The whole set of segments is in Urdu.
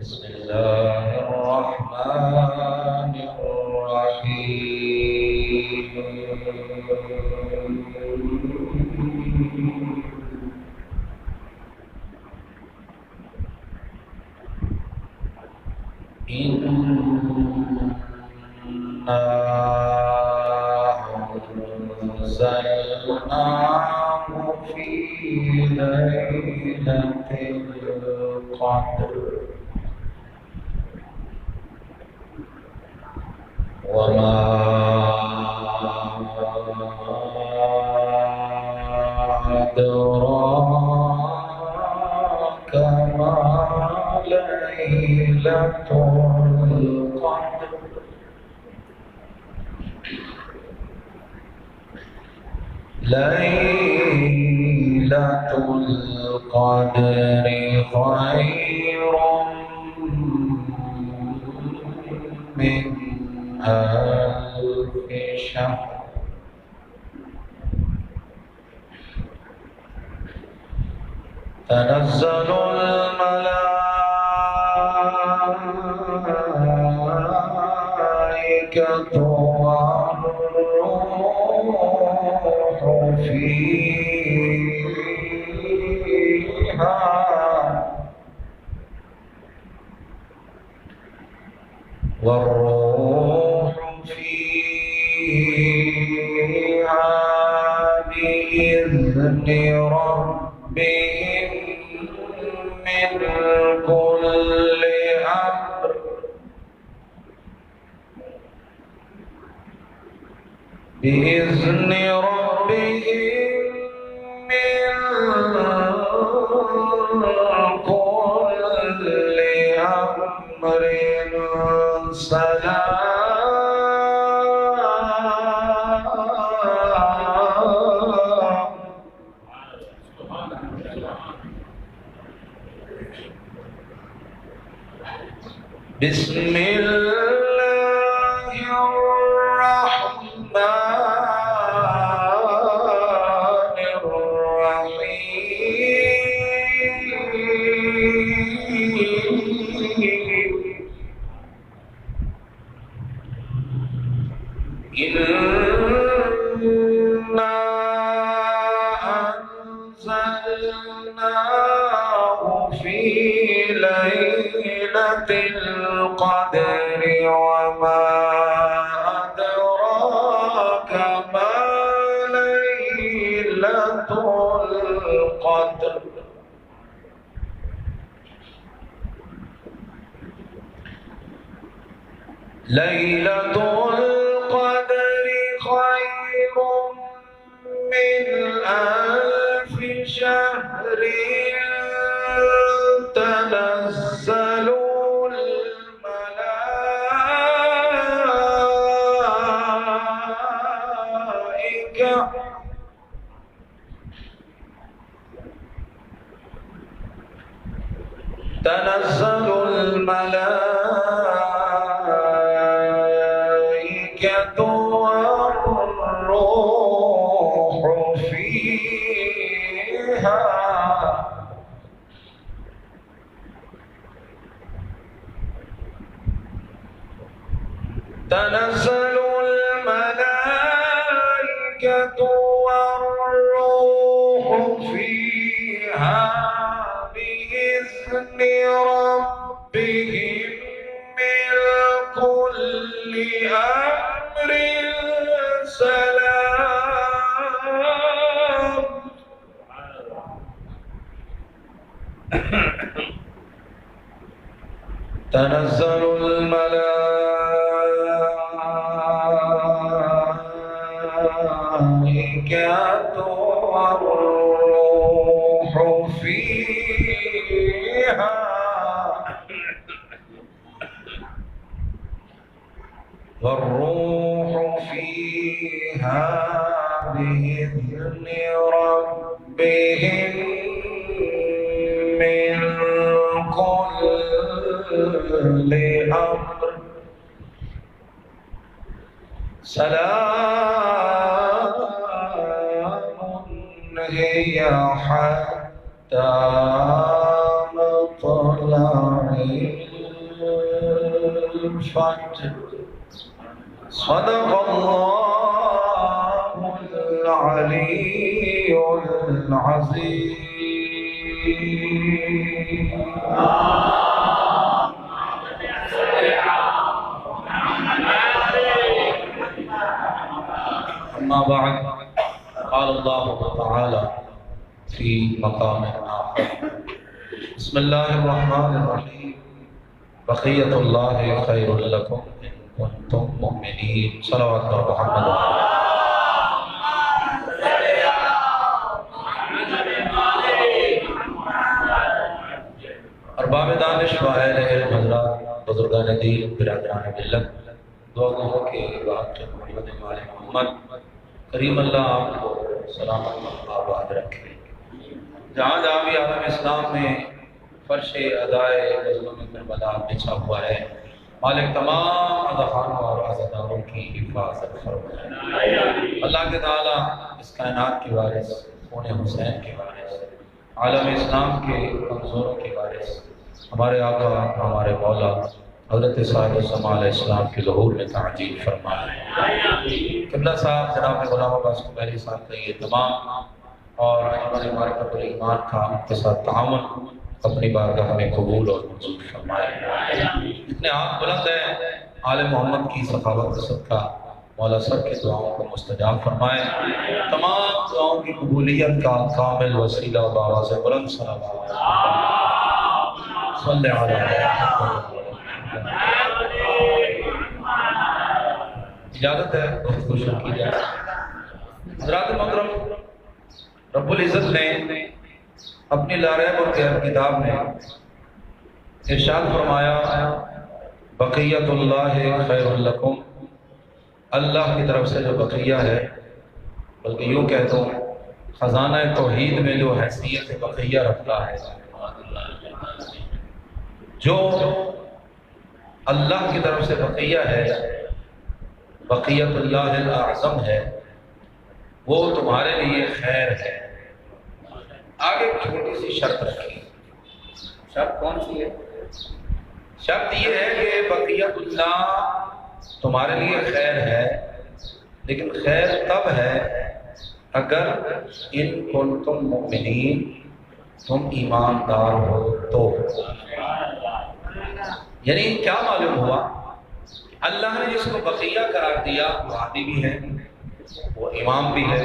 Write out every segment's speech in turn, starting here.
بسم الله الرحمن الرحيم إنا أنزلناه في ليلة القدر وما أدراك ما ليلة القدر ليلة القدر خير من ألف شهر تنزل الملائكة والروح فيها بإذن ربهم من كل أمر بإذن ربهم من كل أمر سلام بسم الله الرحمن الرحيم إنا أنزلناه في ليلة القدر وما أدراك ما ليلة القدر ليلة القدر خير من ألف شهر تنزل الملائكة والروح فيها تنزل الملائكة والروح فيها بإذن ربهم من كل أمر سلام تنزل الملائكة والروح فيها بإذن ربهم من كل أمر سلام هي حتى مطلع الفجر صدق الله العلي العظيم. أما بعد قال الله تعالى في مقام آخر بسم الله الرحمن الرحيم بقية الله خير لكم إن كنتم مؤمنين. صلوات محمد. ارباب دانش و اہل علم حضرات، بزرگان دین، برادران ملت، دعا گو کہ بات محمد محمد کریم اللہ آپ کو سلامت آباد رکھے. جہاں جہاں بھی عالم اسلام میں فرش ادائے مظلوم کربلا بچھا ہوا ہے، مالک تمام اذخانوں اور عزاداروں کی حفاظت فرمائے. اللہ کے تعالیٰ اس کائنات کے وارث، خون حسین کے وارث، عالم اسلام کے کمزوروں کے وارث، ہمارے آقا ہمارے مولا حضرت صاحب السماء علیہ السلام کے ظہور میں تعجیل فرمائے. قبلہ صاحب جناب غلام عباس کو پہلی ساتھ کہیے تمام اور ہمارے مرکب الایمان کا ان کے ساتھ تعاون اپنی بارگاہ میں قبول اور منظور فرمائے. اتنے ہاتھ بلند ہیں آل محمد کی سخاوت کا صدقہ مولا سب کی دعاؤں کو مستجاب فرمائے. تمام دعاؤں کی قبولیت کا کامل وسیلہ و باواز بلند صلوات صلی علی محمد. اجازت ہے گفتگو شروع کی جائے. حضرات محترم، رب العزت نے اپنی لاریب الکریم کتاب میں ارشاد فرمایا بقیت اللہ خیر لکم. اللہ کی طرف سے جو بقیہ ہے، بلکہ یوں کہتا ہوں خزانہ توحید میں جو حیثیت بقیہ رکھتا ہے، جو اللہ کی طرف سے بقیہ ہے، بقیت اللہ الاعظم ہے، وہ تمہارے لیے خیر ہے. آگے ایک چھوٹی سی شرط رکھی. شرط کون سی ہے؟ شرط یہ ہے کہ بقیت اللہ تمہارے لیے خیر ہے، لیکن خیر تب ہے اگر ان کنتم مؤمنین، تم ایماندار ہو تو. یعنی کیا معلوم ہوا؟ اللہ نے جس کو بقیہ قرار دیا وہ عادی بھی ہے، وہ امام بھی ہے،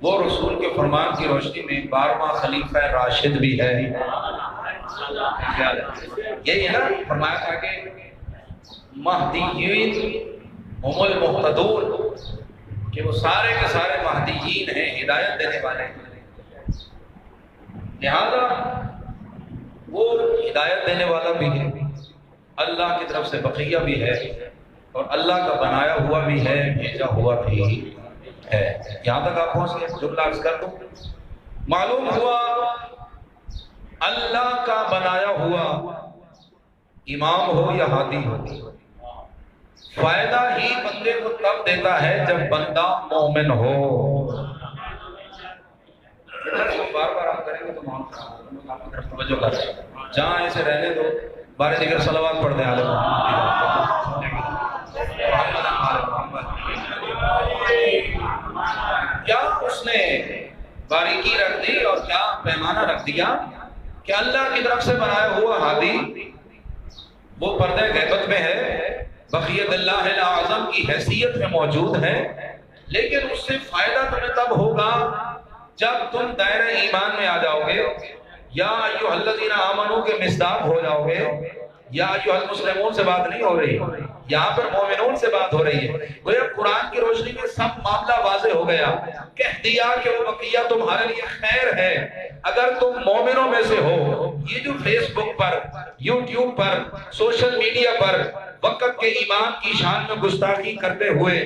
وہ رسول کے فرمان کی روشنی میں 12واں خلیفہ راشد بھی ہے. یہی ہے نا، فرمایا تھا کہ مہدیین ہم المہتدون، کہ وہ سارے کے سارے مہدیین ہیں، ہدایت دینے والے ہیں. لہذا وہ ہدایت دینے والا بھی ہے، اللہ کی طرف سے بقیہ بھی ہے، اور اللہ کا بنایا ہوا بھی ہے، بھیجا ہوا بھی ہے. یہاں تک آپ پہنچ گئے؟ جملہ عرض کر دوں. معلوم ہوا اللہ کا بنایا ہوا امام ہو یا ہادی ہو، فائدہ ہی بندے کو تب دیتا ہے جب بندہ مومن ہو. بار بار ہم کریں گے تو مان توجہ کر رہے ہیں، جہاں ایسے رہنے دو. بارے دیگر صلوات پڑھ دیں علیہ محمد. کیا اس نے باریکی رکھ دی اور کیا پیمانہ رکھ دیا کہ اللہ کی طرف سے بنایا ہوا ہادی وہ پردہ غیبت میں ہے، بقیت اللہ الاعظم کی حیثیت میں موجود ہے، لیکن اس سے فائدہ تمہیں تب ہوگا جب تم دائرہ ایمان میں آ جاؤ گے، یا ایھا الذین آمنوا کے مصداق ہو جاؤ گے. یا ایھا المسلمون سے بات نہیں ہو رہی، یہاں پر مومنون سے بات ہو رہی ہے. گویا قرآن کی روشنی میں سب معاملہ واضح ہو گیا. کہہ دیا کہ وہ بقیہ تمہارے لیے خیر ہے اگر تم مومنوں میں سے ہو. یہ جو فیس بک پر، یوٹیوب پر، سوشل میڈیا پر وقت کے ایمان کی شان میں گستاخی کرتے ہوئے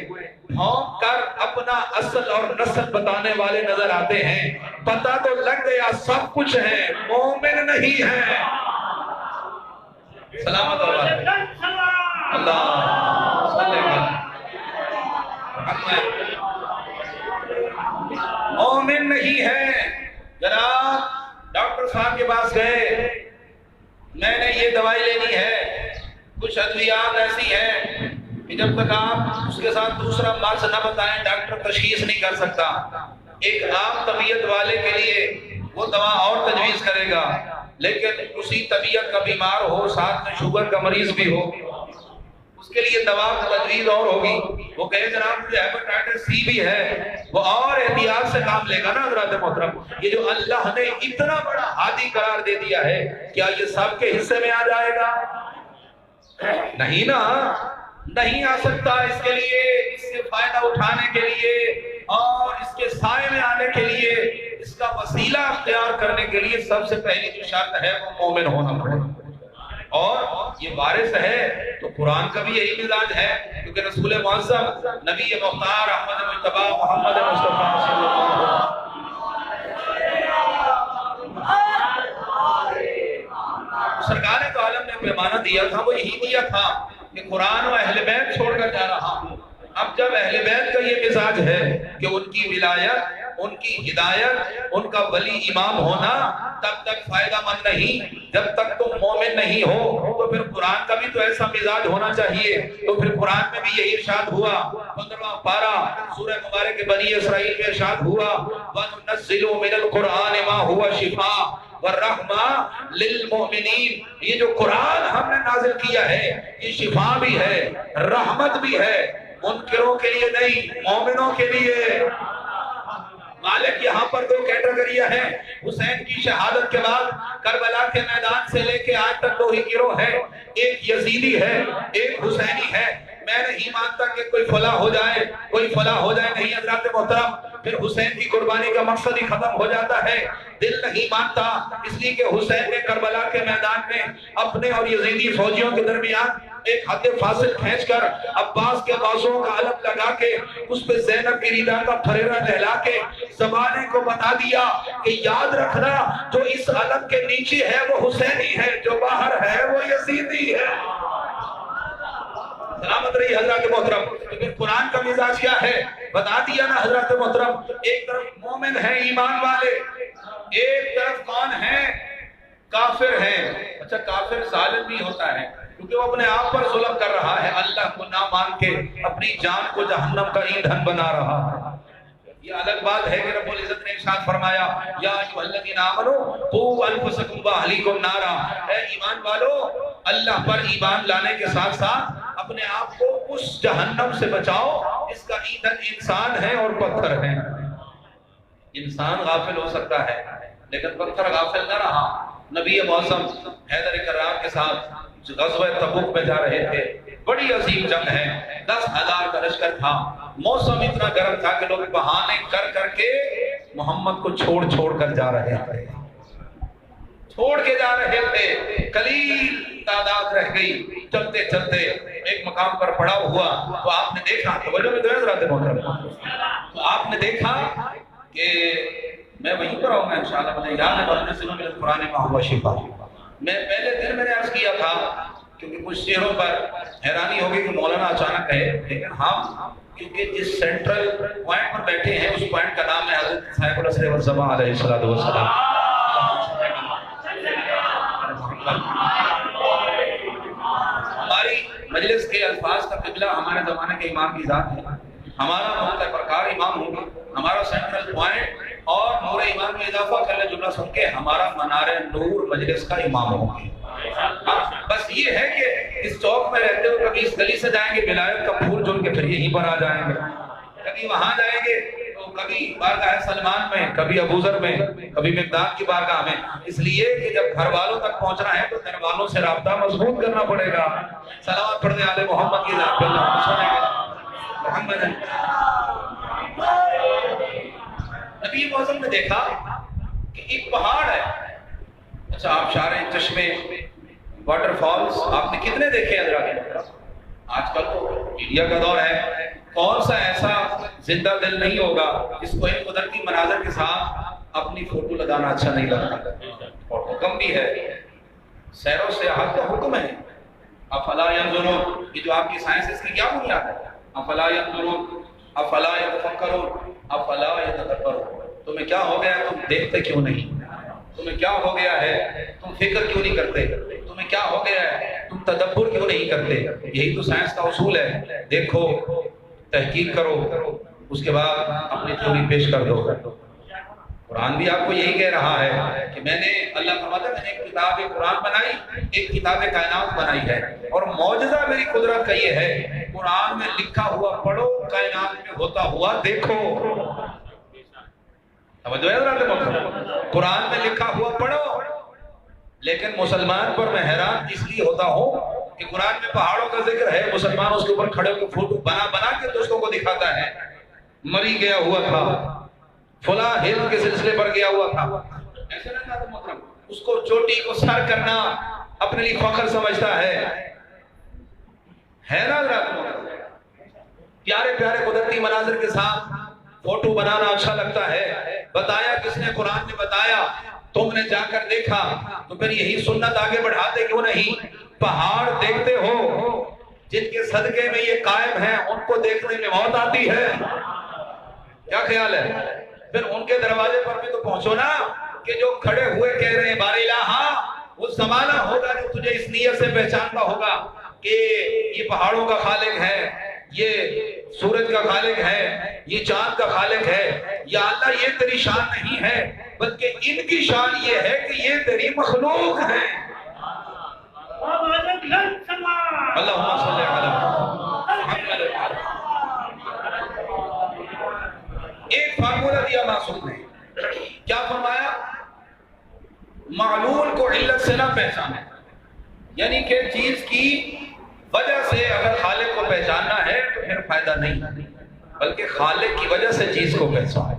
بھونک کر اپنا اصل اور نسل بتانے والے نظر آتے ہیں، پتہ تو لگ گیا سب کچھ ہے، مومن نہیں ہے. سلامت اللہ اللہ مومن نہیں ہے. جناب ڈاکٹر صاحب کے پاس گئے، میں نے یہ دوائی لینی ہے، کچھ ادویات ایسی ہیں کہ جب تک آپ اس کے ساتھ دوسرا مرض نہ بتائیں ڈاکٹر تشخیص نہیں کر سکتا. ایک عام طبیعت والے کے لیے وہ دوا اور تجویز کرے گا، لیکن اسی طبیعت کا بیمار ہو، ساتھ میں شوگر کا مریض بھی ہو، اس کے لیے دوا تجویز اور ہوگی. وہ کہے جناب مجھے ہیپاٹائٹس سی بھی ہے، وہ اور احتیاط سے کام لے گا نا. حضرات محترم، یہ جو اللہ نے اتنا بڑا ہادی قرار دے دیا ہے، کیا یہ سب کے حصے میں آ جائے گا؟ نہیں نا، نہیں آ سکتا. اس کے لیے، اس سے فائدہ اٹھانے کے لیے اور اس کے سائے میں آنے کے لیے، اس کا وسیلہ اختیار کرنے کے لیے سب سے پہلی جو شرط ہے وہ مومن ہونا پڑے. اور یہ وارث ہے تو قرآن کا بھی یہی مزاج ہے، کیونکہ رسول معظم نبی مختار احمد مجتبی محمد مصطفیٰ صلی اللہ علیہ وسلم سرکار تو عالم نے پیمانہ دیا تھا، وہ یہی دیا تھا کہ قرآن و اہل بیت چھوڑ کر جا رہا ہوں. اب جب اہل بیت کا یہ مزاج ہے کہ ان کی ولایت، ان کی ہدایت، ان کا ولی امام ہونا تب تک فائدہ مند نہیں جب تک تم مومن نہیں ہو. تو پھر قرآن کا بھی تو ایسا مزاج ہونا چاہیے. تو پھر قرآن میں بھی یہی ارشاد ہوا، 15واں پارہ سورہ مبارک بنی اسرائیل میں ارشاد ہوا، وَنُنَزِّلُ مِنَ الْقُرْآنِ مَا هُوَ شِفَاءٌ وَالرَّحْمَةٌ لِلْمُؤْمِنِينَ. یہ جو قرآن ہم نے نازل کیا ہے یہ شفا بھی ہے، رحمت بھی ہے، منکروں کے لیے نہیں، مومنوں کے لیے. مالک یہاں پر دو کیٹیگریاں ہیں. حسین کی شہادت کے بعد کربلا کے میدان سے لے کے آج تک دو ہی گروہ ہے، ایک یزیدی ہے، ایک حسینی ہے. میں نہیں مانتا کہ کوئی فلاح ہو جائے، کوئی فلاح ہو جائے، نہیں حضرات محترم. پھر حسین کی قربانی کا مقصد ہی ختم ہو جاتا ہے. دل نہیں مانتا، اس لیے کہ حسین نے کربلا کے میدان میں اپنے اور یزیدی فوجیوں کے درمیان ایک حد فاصل کھینچ کر عباس کے بازوں کا علم لگا کے اس پہ زینب کی ریدا کا پھریرا لہلا کے زمانے کو بتا دیا کہ یاد رکھنا جو اس علم کے نیچے ہے وہ حسینی ہے، جو باہر ہے وہ یزیدی ہے. سلامت رہی حضرات محترم. تو پھر قرآن کا مزاج کیا ہے بتا دیا نا حضرات محترم. ایک طرف مومن ہے ایمان والے، ایک طرف کون ہے؟ کافر ہے. اچھا کافر ظالم بھی ہوتا ہے کیونکہ وہ اپنے آپ پر ظلم کر رہا ہے، اللہ کو نہ مان کے اپنی جان کو جہنم کا ایندھن بنا رہا ہے. یہ الگ بات ہے کہ رب العزت نے ارشاد فرمایا یا ایھا الذین آمنوا قوا انفسکم واہلیکم نارا. اے ایمان والو، اللہ پر ایمان لانے کے ساتھ ساتھ اپنے آپ کو اس جہنم سے بچاؤ جس کا ایندھن انسان ہے اور پتھر ہے. انسان غافل ہو سکتا ہے لیکن پتھر غافل نہ رہا. نبی معظم حیدر کرار کے ساتھ غزوہ تبوک میں جا رہے تھے، بڑی عظیم جنگ ہے، 10,000 کا لشکر تھا. موسم اتنا گرم تھا کہ لوگ بہانے کر کر کے محمد کو چھوڑ کر جا رہے تھے، چھوڑ کے جا رہے تھے. قلیل تعداد رہ گئی. چلتے چلتے ایک مقام پر پڑا ہوا تو آپ نے دیکھا، توجہ میں تو حضرات محترم، تو آپ نے دیکھا کہ میں وہیں پر آؤں گا انشاءاللہ. مجھے یاد ہے وَنُنَزِّلُ مِنَ الْقُرْآنِ مَا هُوَ شِفَاءٌ. میں پہلے دن میں نے عرض کیا تھا کیونکہ کچھ شعروں پر حیرانی ہوگی کہ مولانا اچانک ہے، لیکن ہم کیونکہ جس سینٹرل پوائنٹ پر بیٹھے ہیں اس پوائنٹ کا نام ہے حضرت صاحب العصر والزمان علیہ السلام. ہماری مجلس کے الفاظ کا قبلہ ہمارے زمانے کے امام کی ذات ہے. ہمارا موقع پرکار امام ہوگا، ہمارا سینٹرل پوائنٹ اور نور ایمان میں اضافہ کر لے جملہ سن کے ہمارا منار نور مجلس کا امام ہوگا. بس یہ ہے کہ اس چوک میں رہتے ہو کبھی اس گلی سے جائیں گے ولایت کا پھول چن کے پھر یہیں پر آ جائیں گے، کبھی وہاں جائیں گے تو کبھی بارگاہ سلمان میں، کبھی ابوذر میں، کبھی مقداد کی بارگاہ میں. اس لیے کہ جب گھر والوں تک پہنچنا ہے تو گھر والوں سے رابطہ مضبوط کرنا پڑے گا. صلوات پڑھنے آل محمد کی ذات پہ محمد. نبی معظم نے دیکھا کہ ایک پہاڑ ہے. اچھا آپ شارے چشمے، واٹر فالز آپ نے کتنے دیکھے حضرات؟ آج کل تو میڈیا کا دور ہے، کون سا ایسا زندہ دل نہیں ہوگا جس کو ایک قدرتی مناظر کے ساتھ اپنی فوٹو لگانا اچھا نہیں لگتا. اور حکم بھی ہے، سیر و سیاحت کا حکم ہے. افلا ینظرون، یہ جو آپ کی سائنس ہے اس کی کیا بنیاد ہے؟ افلا ینظرون افلا یتفکرون افلا یتدبرون. تمہیں کیا ہو گیا؟ تم دیکھتے کیوں نہیں؟ تمہیں کیا ہو گیا ہے؟ تم فکر کیوں نہیں کرتے؟ تم تمہیں کیا ہو گیا ہے؟ تم تدبر کیوں نہیں کرتے؟ یہی تو سائنس کا اصول ہے، دیکھو، تحقیق کرو، اس کے بعد اپنی تھیوری پیش کر دو۔ قرآن بھی آپ کو یہی کہہ رہا ہے کہ میں نے، اللہ فرماتا ہے میں نے ایک کتاب قرآن بنائی، ایک کتاب کائنات بنائی ہے، اور معجزہ میری قدرت کا یہ ہے، قرآن میں لکھا ہوا پڑھو، کائنات میں ہوتا ہوا دیکھو۔ توجہ ہے حضرات محترم، قرآن میں لکھا ہوا پڑھو۔ لیکن مسلمان پر میں حیران اس لیے ہوتا ہوں کہ قرآن میں پہاڑوں کا ذکر ہے، مسلمان اس کے اوپر کھڑے ہو کے فوٹو بنا بنا کے دوستوں کو دکھاتا ہے، مری گیا ہوا تھا، فلاں ہل کے سلسلے پر گیا ہوا تھا۔ ایسا نہ تھا محترم، اس کو چوٹی کو سر کرنا اپنے لیے فخر سمجھتا ہے نا حضرات محترم؟ پیارے پیارے قدرتی مناظر کے ساتھ فوٹو بنانا اچھا لگتا ہے۔ بتایا کس نے؟ قرآن نے بتایا، تم نے جا کر دیکھا، تو پھر یہی سنت آگے بڑھاتے کیوں نہیں؟ پہاڑ دیکھتے ہو، جن کے صدقے میں یہ قائم ہے ان کو دیکھنے میں موت آتی ہے، کیا خیال ہے؟ پھر ان کے دروازے پر بھی تو پہنچو نا، کہ جو کھڑے ہوئے کہہ رہے ہیں بار الہ، وہ زمانہ ہوگا جو تجھے اس نیت سے پہچانتا ہوگا کہ یہ پہاڑوں کا خالق ہے، یہ سورج کا خالق ہے، یہ چاند کا خالق ہے۔ یا اللہ یہ تیری شان نہیں ہے، بلکہ ان کی شان یہ ہے کہ یہ تیری مخلوق ہے۔ اللہم صلی علی محمد۔ ایک فارمولہ دیا معصوم نے، کیا فرمایا؟ معلول کو علت سے نہ پہچانے، یعنی کہ چیز کی وجہ سے اگر خالق کو پہچاننا ہے تو پھر فائدہ نہیں، بلکہ خالق کی وجہ سے چیز کو پہچانے،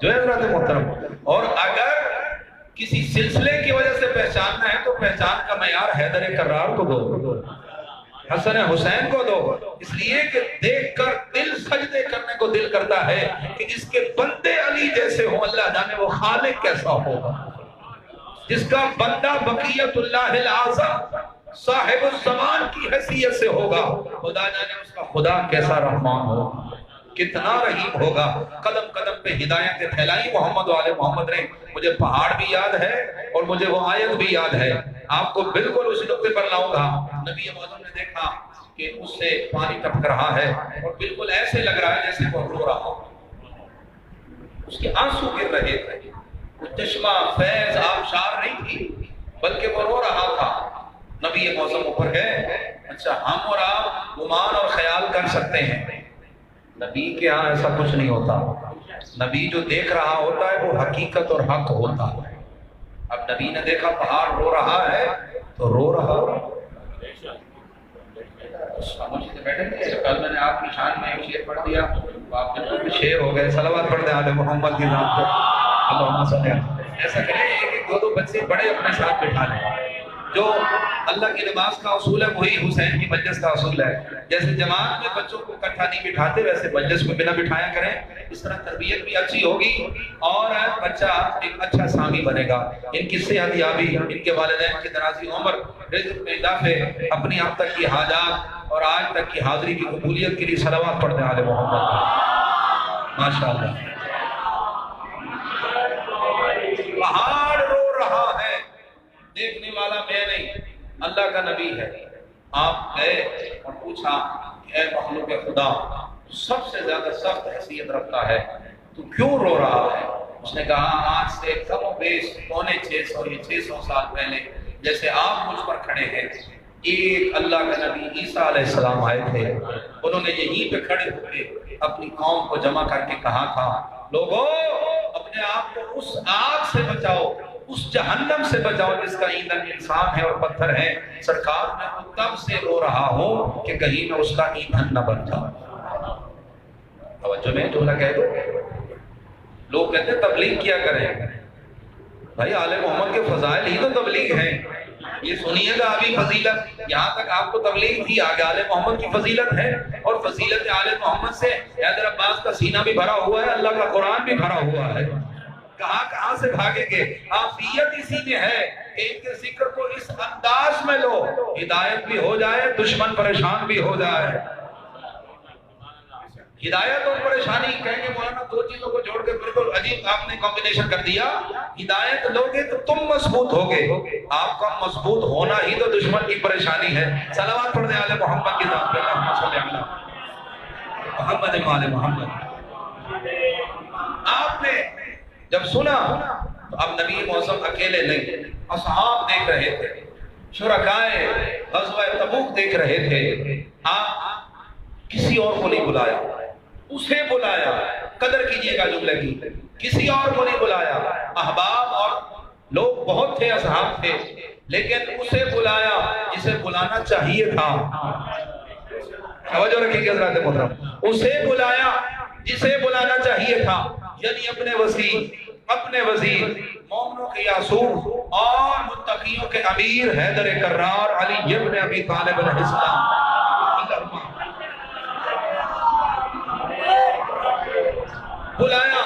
جو ہے حضرات محترم۔ اور اگر کسی سلسلے کی وجہ سے پہچاننا ہے تو پہچان کا معیار حیدر کرار کو دو، حسن حسین کو دو، اس لیے کہ دیکھ کر دل سجدے کرنے کو دل کرتا ہے کہ جس کے بندے علی جیسے ہوں، اللہ جانے وہ خالق کیسا ہوگا۔ جس کا بندہ بقیت اللہ الاعظم صاحب الزمان کی حیثیت سے ہوگا، خدا جانے اس کا خدا کیسا رحمان ہوگا، کتنا رحیم ہوگا۔ قدم قدم پہ ہدایتیں پھیلائی محمد والے محمد نے۔ مجھے پہاڑ بھی یاد ہے اور مجھے وہ آیت بھی یاد ہے، آپ کو بالکل اس نقطے پر لاؤں گا۔ نبی معظم نے دیکھا کہ اس سے پانی ٹپک رہا ہے اور بالکل ایسے لگ رہا ہے جیسے وہ رو رہا ہو، اس کے آنسو گر رہے تھے، وہ چشمہ فیض آبشار نہیں تھی بلکہ وہ رو رہا تھا۔ نبی معظم اوپر ہے، اچھا ہم اور آپ گمان اور خیال کر سکتے ہیں، نبی کے ہاں ایسا کچھ نہیں ہوتا۔ نبی جو دیکھ رہا ہوتا ہے وہ حقیقت اور حق ہوتا ہے۔ اب نبی نے دیکھا پہاڑ رو رہا ہے تو رو رہا۔ کل میں نے آپ کی شان میں ایک شعر پڑھ دیا، آپ شعر ہو گئے، صلوات پڑھ دیں آل محمد کی نام پہ، اللہم صلی علیہ وسلم۔ ایسا کریں ایک دو بچے بڑے اپنے ساتھ بٹھا لیں، جو اللہ کی نماز کا اصول ہے وہی حسین کی مجلس کا اصول ہے۔ جیسے جماعت میں بچوں کو اکٹھا نہیں بٹھاتے ویسے مجلس میں بنا بٹھایا کریں، اس طرح تربیت بھی اچھی ہوگی اور بچہ ایک اچھا سامی بنے گا۔ ان کی صحت یابی، ان کے والدین کی درازی عمر، رزق میں اضافے، اپنی اب تک کی حاجات اور آج تک کی حاضری کی قبولیت کے لیے صلوات پڑھتے ہیں آل محمد۔ ماشاءاللہ۔ پہاڑ رو رہا ہے، دیکھنے والا میں نہیں، اللہ کا نبی ہے۔ آپ گئے اور پوچھا کہ اے مخلوق خدا، سب سے زیادہ سخت حیثیت رکھتا ہے، تو کیوں رو رہا ہے؟ اس نے کہا آج سے کم و بیش 600 سال پہلے جیسے آپ مجھ پر کھڑے ہیں، ایک اللہ کا نبی عیسیٰ علیہ السلام آئے تھے، انہوں نے یہیں پہ کھڑے ہو کے اپنی قوم کو جمع کر کے کہا تھا لوگو اپنے آپ کو اس آگ سے بچاؤ، اس جہنم سے بچاؤ جس کا ایندھن انسان ہے اور پتھر ہے۔ سرکار میں تو تب سے رو رہا ہوں کہ کہیں میں اس کا ایندھن نہ بن جاؤں۔ توجہ میں جملہ کہہ دو، لوگ کہتے ہیں تبلیغ کیا کریں، بھائی آل محمد کے فضائل ہی تو تبلیغ ہیں۔ یہ سنیے گا ابھی فضیلت، یہاں تک آپ کو تبلیغ تھی، آگے آل محمد کی فضیلت ہے، اور فضیلت آل محمد سے حیدر عباس کا سینہ بھی بھرا ہوا ہے، اللہ کا قرآن بھی بھرا ہوا ہے۔ کہاں سے بھاگیں گے؟ آفیت اسی میں ہے کہ ان کے ذکر کو اس انداز میں لو، ہدایت بھی ہو جائے، دشمن پریشان بھی ہو جائے۔ ہدایت اور پریشانی کہیں گے مولانا دو چیزوں کو جوڑ کے بالکل عجیب آپ نے کمبینیشن کر دیا. ہدایت لوگے تو تم مضبوط ہوگے, آپ کا مضبوط ہونا ہی تو دشمن کی پریشانی ہے. صلوات پڑھنے والے محمد کی ذات پہ اللہم صلی علی محمد وعلی محمد. آپ نے جب سنا تو اب نبی معظم اکیلے نہیں, اصحاب دیکھ رہے تھے, شرکائے غزوہ تبوک دیکھ رہے تھے. آپ کسی اور کو نہیں بلایا, اسے بلایا. قدر کیجئے گا جملے کی, کسی اور کو نہیں بلایا. احباب اور لوگ بہت تھے, اصحاب تھے, لیکن اسے بلایا جسے بلانا چاہیے تھا. توجہ رکھیے گا حضرات محترم, اسے بلایا جسے بلانا چاہیے تھا, یعنی اپنے وسیع, اپنے وزیر, مومنوں کے یاسور اور متقیوں کے امیر حیدر کرار علی ابن ابی طالب علیہ السلام بلایا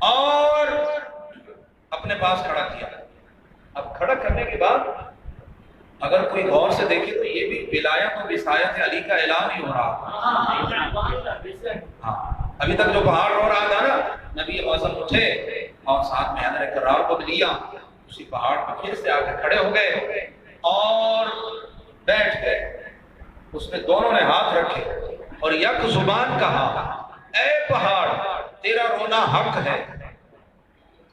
اور اپنے پاس کھڑا کیا. اب کھڑا کرنے کے بعد اگر کوئی غور سے دیکھے تو یہ بھی ولایت و وصایت علی کا اعلان ہی ہو رہا. ہاں, ابھی تک جو پہاڑ رو رہا تھا نا, نبی معظم اٹھے اور ساتھ میں حیدر کرار کو بھی لیا, اسی پہاڑ پر پھر سے آ کے کھڑے ہو گئے اور بیٹھ گئے. اس میں دونوں نے ہاتھ رکھے اور یک زبان کہا, اے پہاڑ تیرا رونا حق ہے.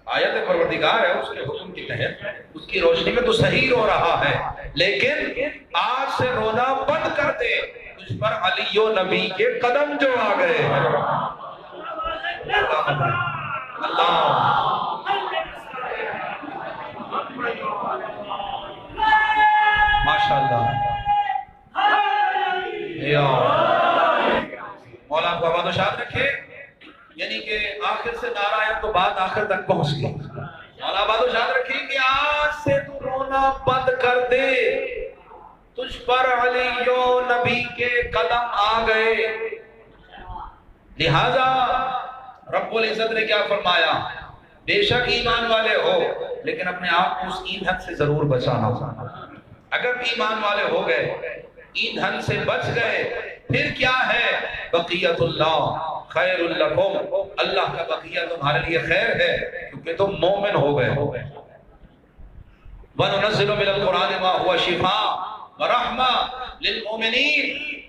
آیت پروردگار ہے, اس کے حکم کی تحت اس کی روشنی میں تو صحیح رو رہا ہے, لیکن آج سے رونا بند کر دے, تجھ پر علی و نبی کے قدم جو آ گئے. اللہ ماشاءاللہ. مولا کو آباد و شاد رکھے, یعنی کہ آخر سے نعرہ آیا تو بات آخر تک پہنچ گئی. مولا آباد و شاد رکھے کہ آج سے تو رونا بند کر دے, تجھ پر علی و نبی کے قدم آ گئے. لہذا رب العزت نے کیا فرمایا, بے شک ایمان والے ہو لیکن اپنے آپ کو اس ایندھن سے ضرور بچانا. اگر ایمان والے ہو گئے, ایندھن سے بچ گئے, پھر کیا ہے, بقیت اللہ خیر لکم, اللہ کا بقیہ تمہارے لیے خیر ہے کیونکہ تم مومن ہو گئے. وَنُنَزِّلُ مِنَ الْقُرْآنِ مَا هُوَ شِفَاءٌ وَرَحْمَةٌ لِلْمُؤْمِنِينَ,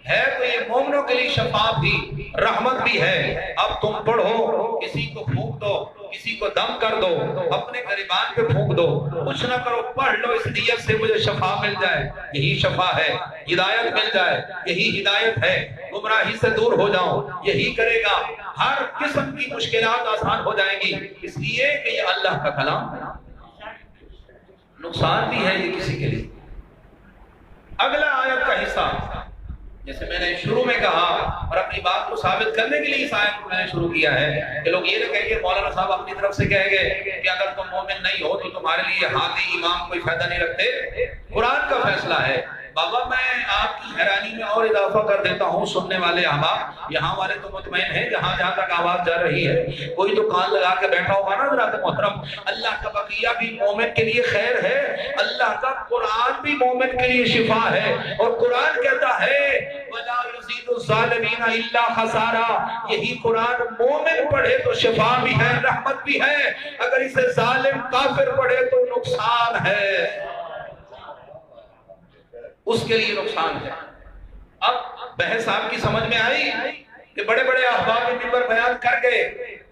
ہے تو یہ مومنوں کے لیے شفا بھی رحمت بھی ہے. اب تم پڑھو, کسی کو پھونک دو, کسی کو دم کر دو, اپنے گریبان پہ پھونک دو, کچھ نہ کرو, پڑھ لو اس نیت سے مجھے شفا مل جائے, یہی شفا ہے. ہدایت مل جائے, یہی ہدایت ہے. گمراہی سے دور ہو جاؤ, یہی کرے گا. ہر قسم کی مشکلات آسان ہو جائیں گی, اس لیے کہ یہ اللہ کا کلام. نقصان بھی ہے یہ کسی کے لیے. اگلا آیت کا حصہ, جیسے میں نے شروع میں کہا اور اپنی بات کو ثابت کرنے کے لیے اس آیت کو میں نے شروع کیا ہے کہ لوگ یہ نہ کہیں گے مولانا صاحب اپنی طرف سے کہیں گے کہ اگر تم مومن نہیں ہو تو تمہارے لیے ہادی امام کوئی فائدہ نہیں رکھتے. قرآن کا فیصلہ ہے. بابا میں آپ کی حیرانی میں اور اضافہ کر دیتا ہوں, سننے والے احباب یہاں والے تو مطمئن ہیں جہاں جہاں تک آواز جا رہی ہے, کوئی تو کان لگا کے بیٹھا ہوگا نا حضرات محترم. اللہ کا بقیہ بھی مومن کے لیے خیر ہے, اللہ کا قرآن بھی مومن کے لیے شفا ہے. اور قرآن کہتا ہے وَلَا يُزِيدُ الظَّالِمِينَ إِلَّا خَسَارًا, یہی قرآن مومن پڑھے تو شفا بھی ہے, رحمت بھی ہے. اگر اسے ظالم کافر پڑھے تو نقصان ہے, اس کے لیے نقصان ہے. اب بحث آپ کی سمجھ میں آئی کہ بڑے بڑے احباب منبر بیان کر گئے,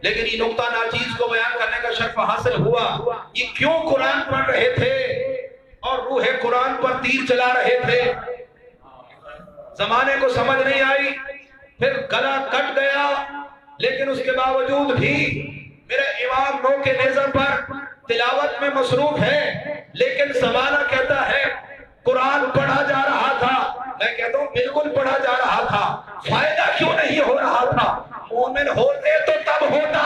لیکن یہ نقطہ ناچیز کو بیان کرنے کا شرف حاصل ہوا. یہ کیوں قرآن پڑھ رہے تھے اور روح قرآن پر تیر چلا رہے تھے, زمانے کو سمجھ نہیں آئی, پھر گلا کٹ گیا. لیکن اس کے باوجود بھی میرے امام نو کے نیزر پر تلاوت میں مصروف ہے, لیکن زمانہ کہتا ہے قرآن پڑھا جا رہا تھا. میں کہتا ہوں بالکل پڑھا جا رہا تھا, فائدہ کیوں نہیں ہو رہا تھا؟ مومن ہوتے تو تب ہوتا.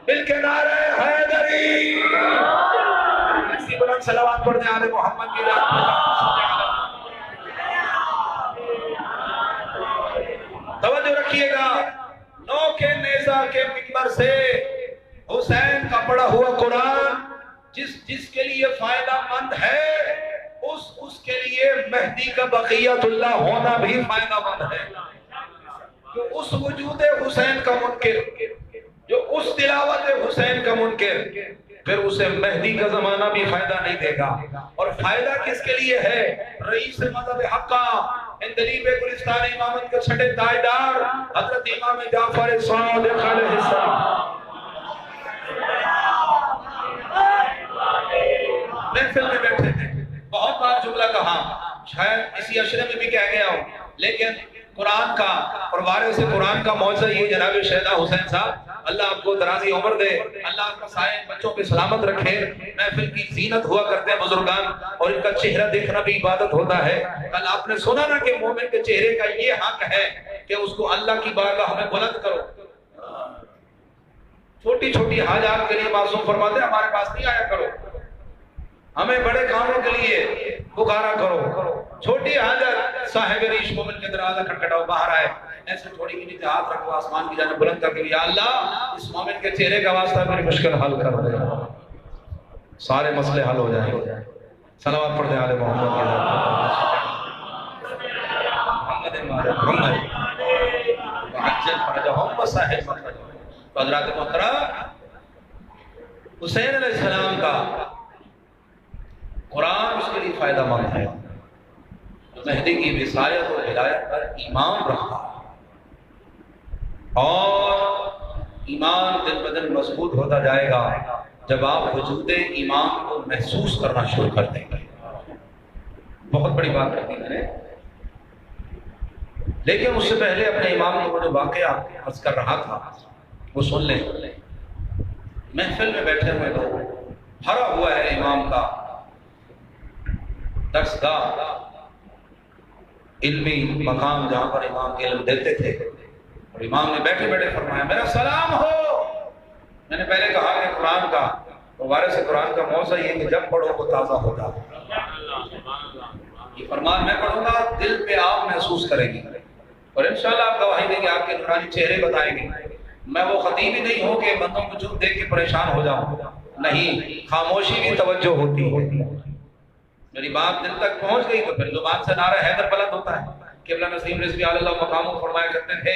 مل کے نعرہ حیدری, اسی بلند صلوات پڑھنے آل محمد کی توجہ رکھیے گا. نو کے نیزہ کے منبر سے حسین کا پڑھا ہوا قرآن جس کے لیے فائدہ مند ہے, اس کے لیے مہدی کا بقیت اللہ ہونا بھی فائدہ مند ہے. جو اس وجود حسین کا منکر، جو اس تلاوت حسین کا منکر، پھر اسے مہدی کا زمانہ بھی فائدہ نہیں دے گا۔ اور فائدہ کس کے لیے ہے؟ رئیس مذہب حقہ، اندلیب گلستان امامت کے چھٹے تاجدار حضرت امام جعفر صادق علیہ السلام محفل میں بیٹھے تھے، بہت بار جملہ کہا، شاید اسی عشرے میں بھی کہہ گیا ہوں، لیکن قرآن کا اور وارث قرآن کا معجزہ یہ جناب شہدہ حسین صاحب، اللہ آپ کو درازی عمر دے، اللہ آپ کا سائے بچوں پہ سلامت رکھے۔ محفل کی زینت ہوا کرتے ہیں بزرگان، اور ان کا چہرہ دیکھنا بھی عبادت ہوتا ہے۔ کل آپ نے سنا نا کہ مومن کے چہرے کا یہ حق ہے کہ اس کو اللہ کی بارگاہ میں بلند کرو۔ چھوٹی چھوٹی حاجات کے لیے معصوم فرماتے ہیں ہمارے پاس نہیں آیا کرو، ہمیں بڑے کاموں کے لیے پکارا کرو۔ چھوٹی حاجت صاحب ریش مومن کے دروازہ کھٹکھٹاؤ، باہر آئے، ایسے تھوڑی کی نیچے ہاتھ رکھو، آسمان کی جانب بلند کر کے یا اللہ اس مومن کے چہرے کا واسطہ میری مشکل حل کر دے، سارے مسئلے حل ہو جائیں گے۔ صلوات پڑھ دیں آل محمد کے محمد محمد وعجل فرجہم وسہل مخرجہم۔ تو حضرات محترم، حسین علیہ السلام کا قرآن اس کے لیے فائدہ مند ہے، مہدی کی وصایت و ہدایت پر ایمان رکھا، اور ایمان دن بدن مضبوط ہوتا جائے گا جب آپ وجود ایمان کو محسوس کرنا شروع کر دیں گے۔ بہت بڑی بات رکھی میں نے، لیکن اس سے پہلے اپنے امام کو جو واقعہ عرض کر رہا تھا وہ سن لیں۔ محفل میں بیٹھے ہوئے لوگ، بھرا ہوا ہے امام کا درس گاہ، علمی مقام جہاں پر امام علم دیتے تھے، اور امام نے بیٹھے بیٹھے فرمایا میرا سلام ہو۔ میں نے پہلے کہا کہ قرآن کا وارث قرآن کا موضوع یہ کہ جب پڑھو وہ تازہ ہوتا، یہ فرمان میں پڑھوں گا دل پہ آپ محسوس کریں گے، اور انشاءاللہ آپ گواہی دیں گے، آپ کے نورانی چہرے بتائیں گے۔ میں وہ خطیب ہی نہیں ہوں کہ بندوں کو چپ دیکھ کے پریشان ہو جاؤں، نہیں، خاموشی بھی توجہ ہوتی ہے۔ میری بات دل تک پہنچ گئی تو پھر زبان سے نعرہ حیدر بلند ہوتا ہے۔ قبلہ نسیم رضوی اللہ مقاموں فرمایا کرتے تھے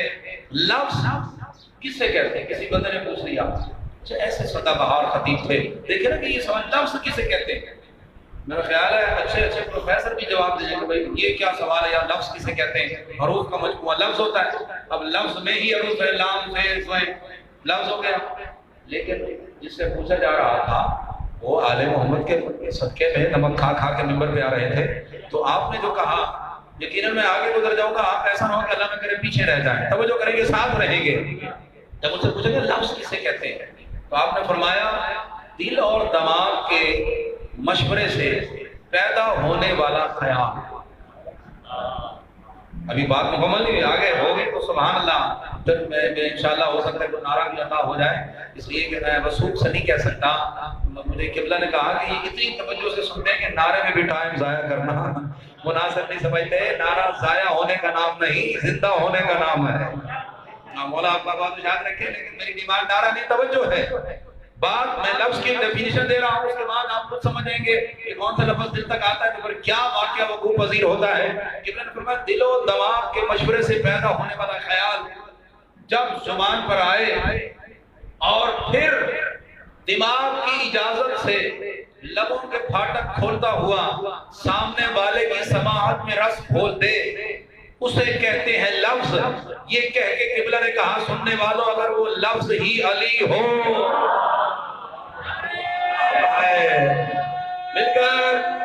لفظ کس سے کہتے ہیں؟ کسی بندے نے پوچھ لیا، اچھا ایسے سدا بہار خطیب تھے، دیکھیں نا کہ یہ سوال لفظ کسے کہتے ہیں؟ میرا خیال ہے اچھے اچھے پروفیسر بھی جواب دیں کہ بھائی یہ کیا سوال ہے، یا لفظ کسے کہتے ہیں؟ حروف کا مجموعہ لفظ ہوتا ہے، اب لفظ میں ہی حروف ہے، لام سے سوئے لفظ ہو گیا۔ لیکن جس سے پوچھا جا رہا تھا وہ آل محمد کے صدقے میں نمک کھا کھا کے ممبر پہ آ رہے تھے، تو آپ نے جو کہا یقیناً میں آگے گزر جاؤں گا، آپ ایسا نہ ہو کہ اللہ میں کرے پیچھے رہ جائیں، توجہ کریں گے، ساتھ رہیں گے۔ جب ان سے پوچھا کہ لفظ کسے کہتے ہیں تو آپ نے فرمایا دل اور دماغ کے مشورے سے پیدا ہونے والا خیال۔ ابھی بات مکمل نہیں ہوئی، آگے ہوگی تو سبحان اللہ، پھر میں انشاءاللہ ہو سکتا ہے کوئی نعرہ بھی عطا ہو جائے، اس لیے کہ میں وثوق سے نہیں کہہ سکتا۔ مجھے قبلہ نے کہا کہ یہ اتنی توجہ سے سنتے ہیں کہ نعرے میں بھی ٹائم ضائع کرنا مناسب نہیں سمجھتے۔ نعرہ ضائع ہونے کا نام نہیں، زندہ ہونے کا نام ہے۔ مولا آپ کا بات یاد رکھیں، لیکن میری ڈیمانڈ نعرہ نہیں توجہ ہے۔ بات میں لفظ کی ڈیفینیشن دے رہا ہوں، اس کے بعد آپ خود سمجھیں گے کہ کون سا لفظ دل تک آتا ہے تو پھر کیا واقعہ وقوع پذیر ہوتا ہے۔ ابن نے فرمایا دل و دماغ کے مشورے سے پیدا ہونے والا خیال جب زبان پر آئے اور پھر دماغ کی اجازت سے لبوں کے پھاٹک کھولتا ہوا سامنے والے کی سماعت میں رس کھول دے، اسے کہتے ہیں لفظ۔ یہ کہہ کے قبلہ نے کہا سننے والوں اگر وہ لفظ ہی علی ہو، مل کر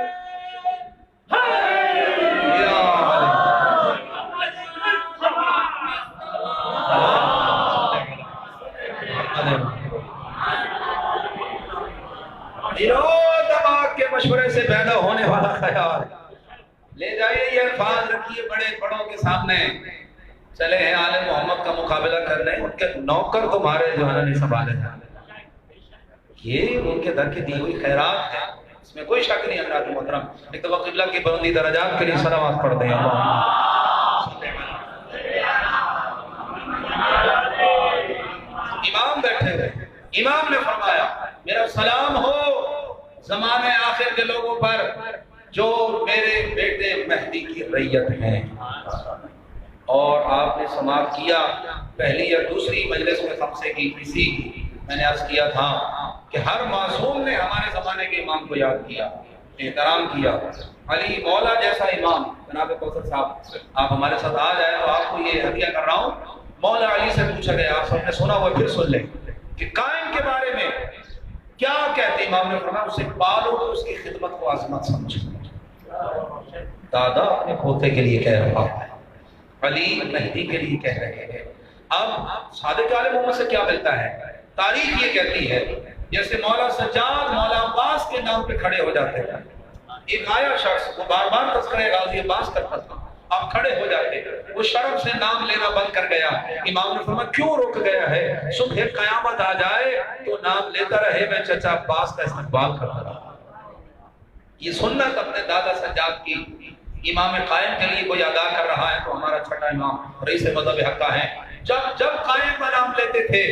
یا دماغ کے مشورے سے پیدا ہونے والا خیال لے جائیے، یہ الفاظ رکھیے بڑے بڑوں کے سامنے، چلے ہیں آل محمد کا مقابلہ کرنے، ان کے نوکر تمہارے جو ہے نا نہیں سنبھالے جانے، یہ ان کے در کی دی ہوئی خیرات ہے، اس میں کوئی شک نہیں۔ حضرات محترم ایک دفعہ قبلہ کی بلندی درجات کے لیے صلوات پڑھ دیں۔ امام بیٹھے ہوئے، امام نے فرمایا میرا سلام ہو زمانے آخر کے لوگوں پر جو میرے بیٹے مہدی کی رعیت ہیں۔ اور آپ نے سماعت کیا، پہلی یا دوسری مجلس میں خمسے کی کسی میں نے عرض کیا تھا کہ ہر معصوم نے ہمارے زمانے کے امام کو یاد کیا، احترام کیا۔ علی مولا جیسا امام جناب کوثر صاحب آپ ہمارے ساتھ آ جائے تو آپ کو یہ ہدیہ کر رہا ہوں۔ مولا علی سے پوچھا گیا، آپ سب نے سنا ہوا، پھر سن لیں کہ قائم کے بارے میں کیا کہتے؟ امام نے فرمایا اسے پالو تو اس کی خدمت کو عظمت سمجھو۔ دادا اپنے پوتے کے لیے کہہ رہا ہے، علی مہدی کے لیے کہہ رہے ہیں۔ اب صادق آل محمد سے کیا ملتا ہے؟ تاریخ یہ کہتی ہے جیسے مولا سجاد مولا عباس کے نام پہ کھڑے ہو جاتے ہیں، ایک آیا شخص وہ بار بار تذکرہ غازی عباس کرتا تھا، آپ کھڑے ہو جاتے، وہ شرم سے نام لینا بند کر گیا۔ امام نے فرمایا کیوں رک گیا ہے؟ صبح قیامت آ جائے تو نام لیتا رہے میں چچا عباس کا استقبال کرتا رہا۔ یہ سنت اپنے دادا سجاد کی امام قائم کے لیے کوئی ادا کر رہا ہے تو ہمارا چھٹا امام رئیس مذہب حقہ ہے۔ جب قائم کا نام لیتے تھے،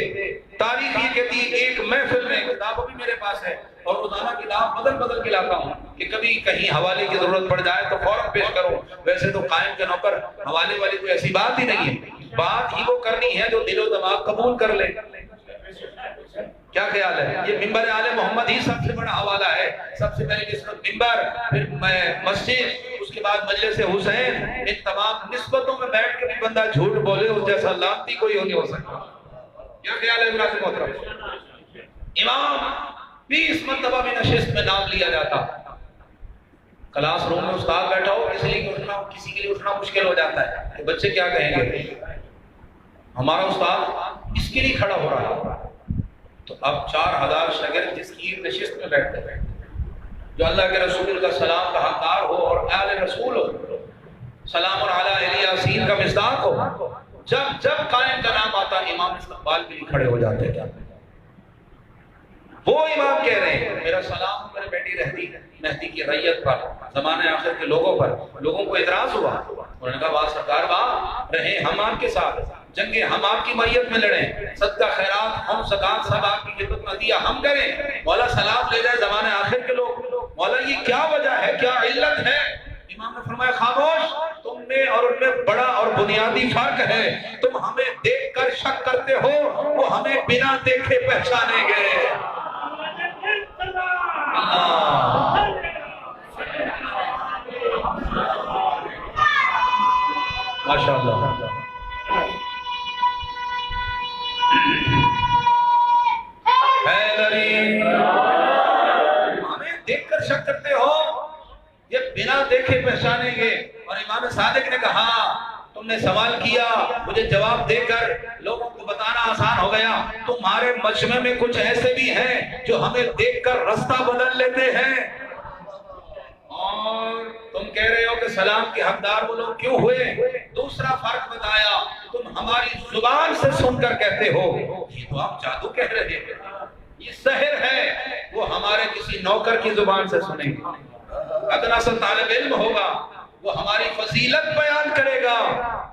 تاریخ یہ کہتی ہے ایک محفل میں، کتاب بھی میرے پاس ہے اور روزانہ کتاب بدل کے لاتا ہوں کہ کبھی کہیں حوالے کی ضرورت پڑ جائے تو فوراً پیش کرو۔ ویسے تو قائم کے نوکر حوالے والی کوئی ایسی بات ہی نہیں ہے، بات ہی وہ کرنی ہے جو دل و دماغ قبول کر لے۔ کیا خیال ہے؟ یہ ممبر آل محمد ہی سب سے بڑا حوالہ ہے۔ سب سے پہلے نسبت ممبر، پھر مسجد، اس کے بعد مجلس حسین۔ ان تمام نسبتوں میں بیٹھ کے بھی بندہ جھوٹ بولے اس جیسا لانتی کوئی نہیں ہو سکتا۔ کیا خیال ہے امراض محترم؟ امام 20 مرتبہ بھی نشست میں نام لیا جاتا، کلاس روم میں استاد بیٹھا ہو کسی کے لیے اٹھنا مشکل ہو جاتا ہے کہ بچے کیا کہیں گے، ہمارا استاد اس کے لیے کھڑا ہو رہا ہے۔ تو اب 4000 شاگرد جس کی نشست میں بیٹھتے ہیں، جو اللہ کے رسول کا سلام کا حقدار ہو اور آل رسول ہو، سلام علی یاسین کا مصداق ہو، جب قائم کا نام آتا امام استقبال کے لیے کھڑے ہو جاتے ہیں۔ وہ امام کہہ رہے ہیں میرا سلام میرے بیٹی رہتی مہدی کی ریت پر، زمانے آخر کے لوگوں پر۔ لوگوں کو اعتراض ہوا، انہوں نے کہا واہ سرکار واہ، رہیں ہم آپ کے ساتھ، جنگیں ہم آپ کی میت میں لڑیں، صدقہ خیرات ہم زکات سب آپ کی خدمت میں دیا ہم کریں، مولا سلام لے جائے زمانے آخر کے لوگ۔ مولا یہ کیا وجہ ہے، کیا علت ہے؟ امام نے فرمایا خاموش، تم میں اور ان میں بڑا اور بنیادی فرق ہے، تم ہمیں دیکھ کر شک کرتے ہو، وہ ہمیں بنا دیکھے پہچانیں گے۔ ماشاء اللہ۔ ہمیں دیکھ کر شک کرتے ہو، یہ بنا دیکھے پہچانیں گے۔ اور امام صادق نے کہا تم نے سوال کیا، مجھے جواب دے کر لوگوں کو بتانا آسان ہو گیا۔ تمہارے مجمع میں کچھ ایسے بھی ہیں جو ہمیں دیکھ کر رستہ بدل لیتے ہیں، اور تم کہہ رہے ہو کہ سلام کے حقدار وہ لوگ کیوں ہوئے؟ دوسرا فرق بتایا، تم ہماری زبان سے سن کر کہتے ہو، یہ تو آپ جادو کہہ رہے ہیں، یہ سحر ہے، وہ ہمارے کسی نوکر کی زبان سے سنیں گے، ادنا سا طالب علم ہوگا، وہ ہماری فضیلت بیان کرے گا،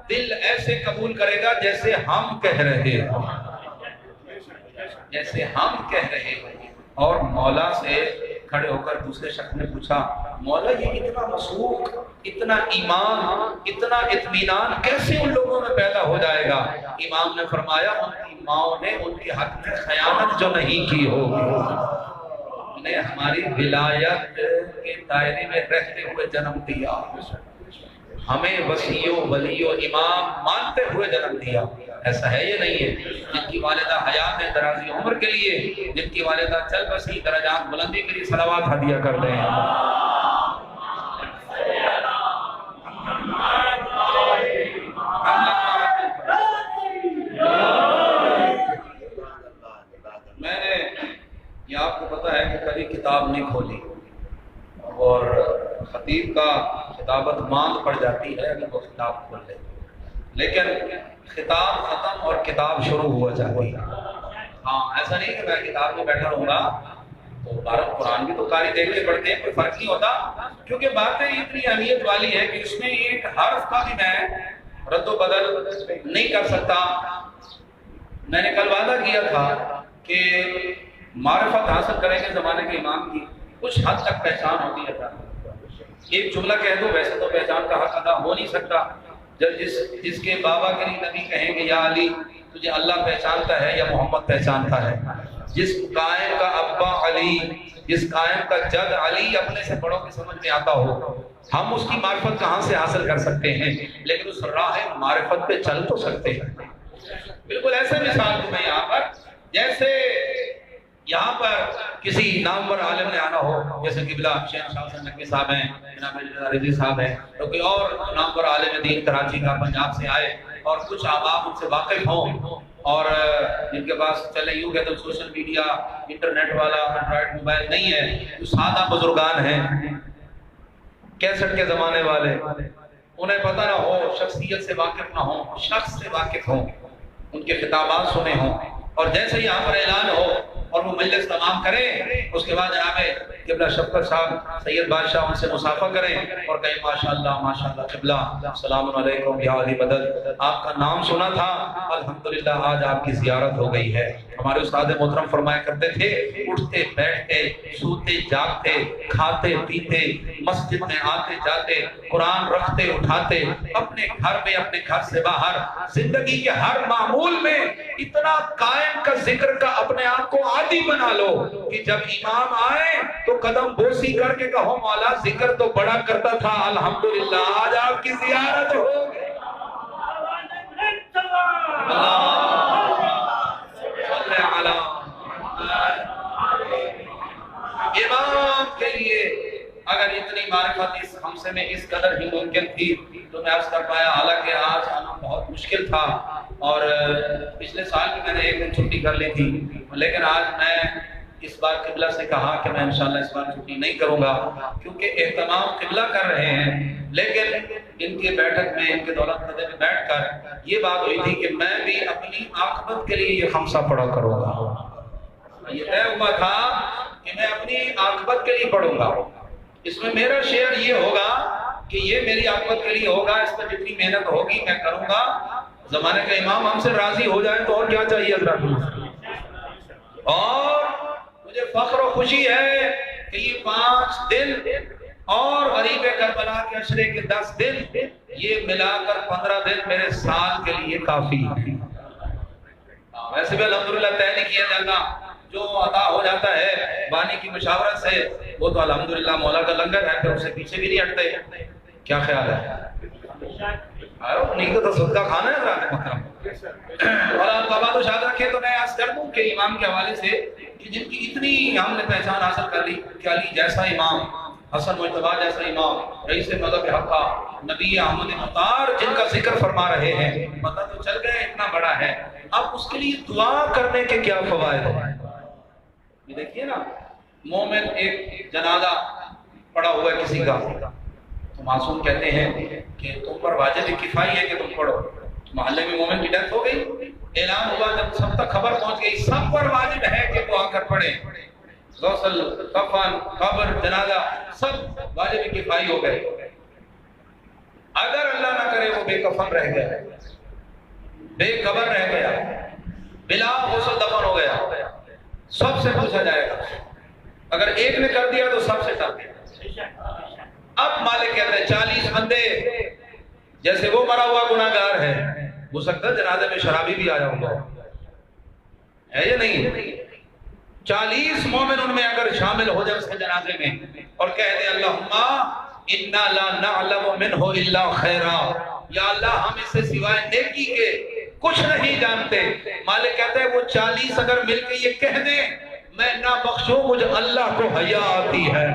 دل ایسے قبول کرے گا جیسے ہم کہہ رہے ہیں، جیسے ہم کہہ رہے ہیں۔ اور مولا سے کھڑے ہو کر دوسرے شخص نے پوچھا مولا یہ اتنا مسوق، اتنا ایمان، اتنا اطمینان کیسے ان لوگوں میں پیدا ہو جائے گا؟ امام نے فرمایا ان کی ماں نے ان کے حق میں خیانت جو نہیں کی ہوگی، نے ہماری ولایت کے دائرے میں رہتے ہوئے جنم دیا، ہمیں وسیع و ولی و امام مانتے ہوئے جنم دیا۔ ایسا ہے یہ نہیں ہے؟ جن کی والدہ حیات ہے درازی عمر کے لیے، جن کی والدہ چل بسی درجات بلندی کے لیے صلوات ہدیہ کر دیں۔ میں نے یہ آپ کو پتا ہے کہ کبھی کتاب نہیں کھولی، اور خطیب کا خطابت ماند پڑ جاتی ہے اگر وہ کتاب کھول لے، لیکن خطاب ختم اور کتاب شروع ہوا جاتی ہے۔ ہاں ایسا نہیں کہ میں کتاب میں بیٹھا رہوں گا، تو بارہ قرآن بھی تو قاری دیکھ کے پڑھتے ہیں، کوئی فرق نہیں ہوتا، کیونکہ باتیں اتنی اہمیت والی ہے کہ اس میں ایک حرف کا بھی میں رد و بدل نہیں کر سکتا۔ میں نے کل وعدہ کیا تھا کہ معرفت حاصل کریں گے زمانے کے امام کی، کچھ حد تک پہچان ہوتی ہے۔ ایک جملہ کہہ دو ویسے تو پہچان کا حق ادا ہو نہیں سکتا، جب جس کے بابا کے لیے نبی کہیں گے یا علی تجھے اللہ پہچانتا ہے یا محمد پہچانتا ہے، جس قائم کا ابا علی، جس قائم کا جد علی اپنے سے بڑوں کی سمجھ میں آتا ہو، ہم اس کی معرفت کہاں سے حاصل کر سکتے ہیں؟ لیکن اس راہ معرفت پہ چل تو سکتے ہیں۔ بالکل ایسے مثال دوں میں یہاں پر، جیسے یہاں پر کسی نامور عالم نے آنا ہو، جیسے قبلہ شیخ شاہ حسن نقوی صاحب ہیں، جناب رضی صاحب ہیں، تو کوئی اور نامور عالم دین کراچی کا پنجاب سے آئے اور کچھ عوام ان سے واقف ہوں، اور جن کے پاس چلے یوں کہ تو سوشل میڈیا انٹرنیٹ والا اینڈرائڈ موبائل نہیں ہے، جو سادہ بزرگان ہیں کیسٹ کے زمانے والے، انہیں پتہ نہ ہو، شخصیت سے واقف نہ ہوں، شخص سے واقف ہوں، ان کے خطابات سنے ہوں، اور جیسے یہاں پر اعلان ہو اور وہ مجلس تمام کریں، اس کے بعد جناب قبلہ شفقت صاحب سید بادشاہ ان سے مصافحہ کریں اور کہیں ماشاءاللہ قبلہ السلام علیکم یا علی مدد، آپ کا نام سنا تھا، الحمدللہ آج آپ کی زیارت ہو گئی ہے۔ ہمارے استاد محترم فرمایا کرتے تھے، اٹھتے بیٹھتے سوتے جاگتے کھاتے پیتے مسجد میں آتے جاتے قرآن رکھتے اٹھاتے اپنے گھر میں اپنے گھر سے باہر زندگی کے ہر معمول میں اتنا قائم کا ذکر کا اپنے آپ کو عادی بنا لو کہ جب امام آئے تو قدم بوسی کر کے کہو مولا ذکر تو بڑا کرتا تھا، الحمدللہ آج آپ کی زیارت ہو گئی۔ امام کے لیے اگر اتنی معرفت ہم سے میں اس قدر ہی ممکن تھی تو میں عرض کر پایا، حالانکہ آج آنا بہت مشکل تھا، اور پچھلے سال بھی میں نے ایک دن چھٹی کر لی تھی، لیکن آج میں اس بار قبلہ سے کہا کہ میں انشاءاللہ اس بار چھٹی نہیں کروں گا، کیونکہ اہتمام قبلہ کر رہے ہیں، لیکن ان کے بیٹھک میں ان کے دولت قدر میں بیٹھ کر یہ بات ہوئی تھی کہ میں بھی اپنی عاقبت کے لیے یہ خمسہ پڑھا کروں گا۔ یہ طے ہوا تھا کہ میں اپنی عاقبت کے لیے پڑھوں گا، اس میں میرا شیئر یہ ہوگا کہ یہ میری عاقبت کے لیے ہوگا، اس پر جتنی محنت ہوگی میں کروں گا۔ زمانے کا امام ہم سے راضی ہو جائے تو اور کیا چاہیے حضرت؟ اور مجھے فخر و خوشی ہے کہ یہ 5 دن اور غریب کربلا کے عشرے کے 10 دن یہ ملا کر 15 دن میرے سال کے لیے کافی ہے۔ ویسے بھی الحمدللہ طے نہیں کیا جاتا، جو عطا ہو جاتا ہے بانی کی مشاورت سے وہ تو الحمدللہ مولا کا لنگر ہے، پھر اسے پیچھے بھی نہیں ہٹتے۔ کیا خیال ہے؟ نہیں تو صدقہ کھانا ہے ذرا محترم۔ اور آپ بابا تو شاد رکھے تو میں عرض کر دوں کہ امام کے حوالے سے کہ جن کی اتنی ہم نے پہچان حاصل کر لی کہ علی جیسا امام، حسن مجتبیٰ جیسا امام، رئیس مذہب حقہ، نبی احمد مختار جن کا ذکر فرما رہے ہیں، پتہ تو چل گئے اتنا بڑا ہے۔ اب اس کے لیے دعا کرنے کے کیا فوائد ہیں؟ یہ دیکھیے نا، مومن ایک جنازہ پڑا ہوا ہے کسی کا، تو معصوم کہتے ہیں کہ تم پر واجب کفائی ہے کہ تم پڑھو۔ محلے میں مومن کی ڈیتھ ہو گئی، اعلان ہوا، جب سب تک خبر پہنچ گئی، سب پر واجب ہے کہ وہ آ کر پڑھیں، غسل، کفن، قبر، جنازہ سب واجب کفائی ہو گئے۔ اگر اللہ نہ کرے وہ بے کفن رہ گیا، بے قبر رہ گیا، بلا غسل دفن ہو گیا، سب سے پوچھا جائے گا۔ اگر ایک نے کر دیا تو سب سے ٹل گیا۔ اب مالک کہتے ہیں 40 بندے، جیسے وہ مرا ہوا گناہگار ہے، ہو سکتا ہے جنازے میں شرابی بھی آیا ہوگا، ہے یا نہیں؟ 40 مومن ان میں اگر شامل ہو جائے اس کے جنازے میں اور کہہ دیں اللہم انا لا نعلم منہ الا خیرا، یا اللہ ہم اس سے سوائے نیکی کے کچھ نہیں جانتے، مالک کہتے ہیں وہ 40 اگر مل کے یہ کہہ دیں میں نہ بخشوں، مجھے اللہ کو حیا آتی ہے۔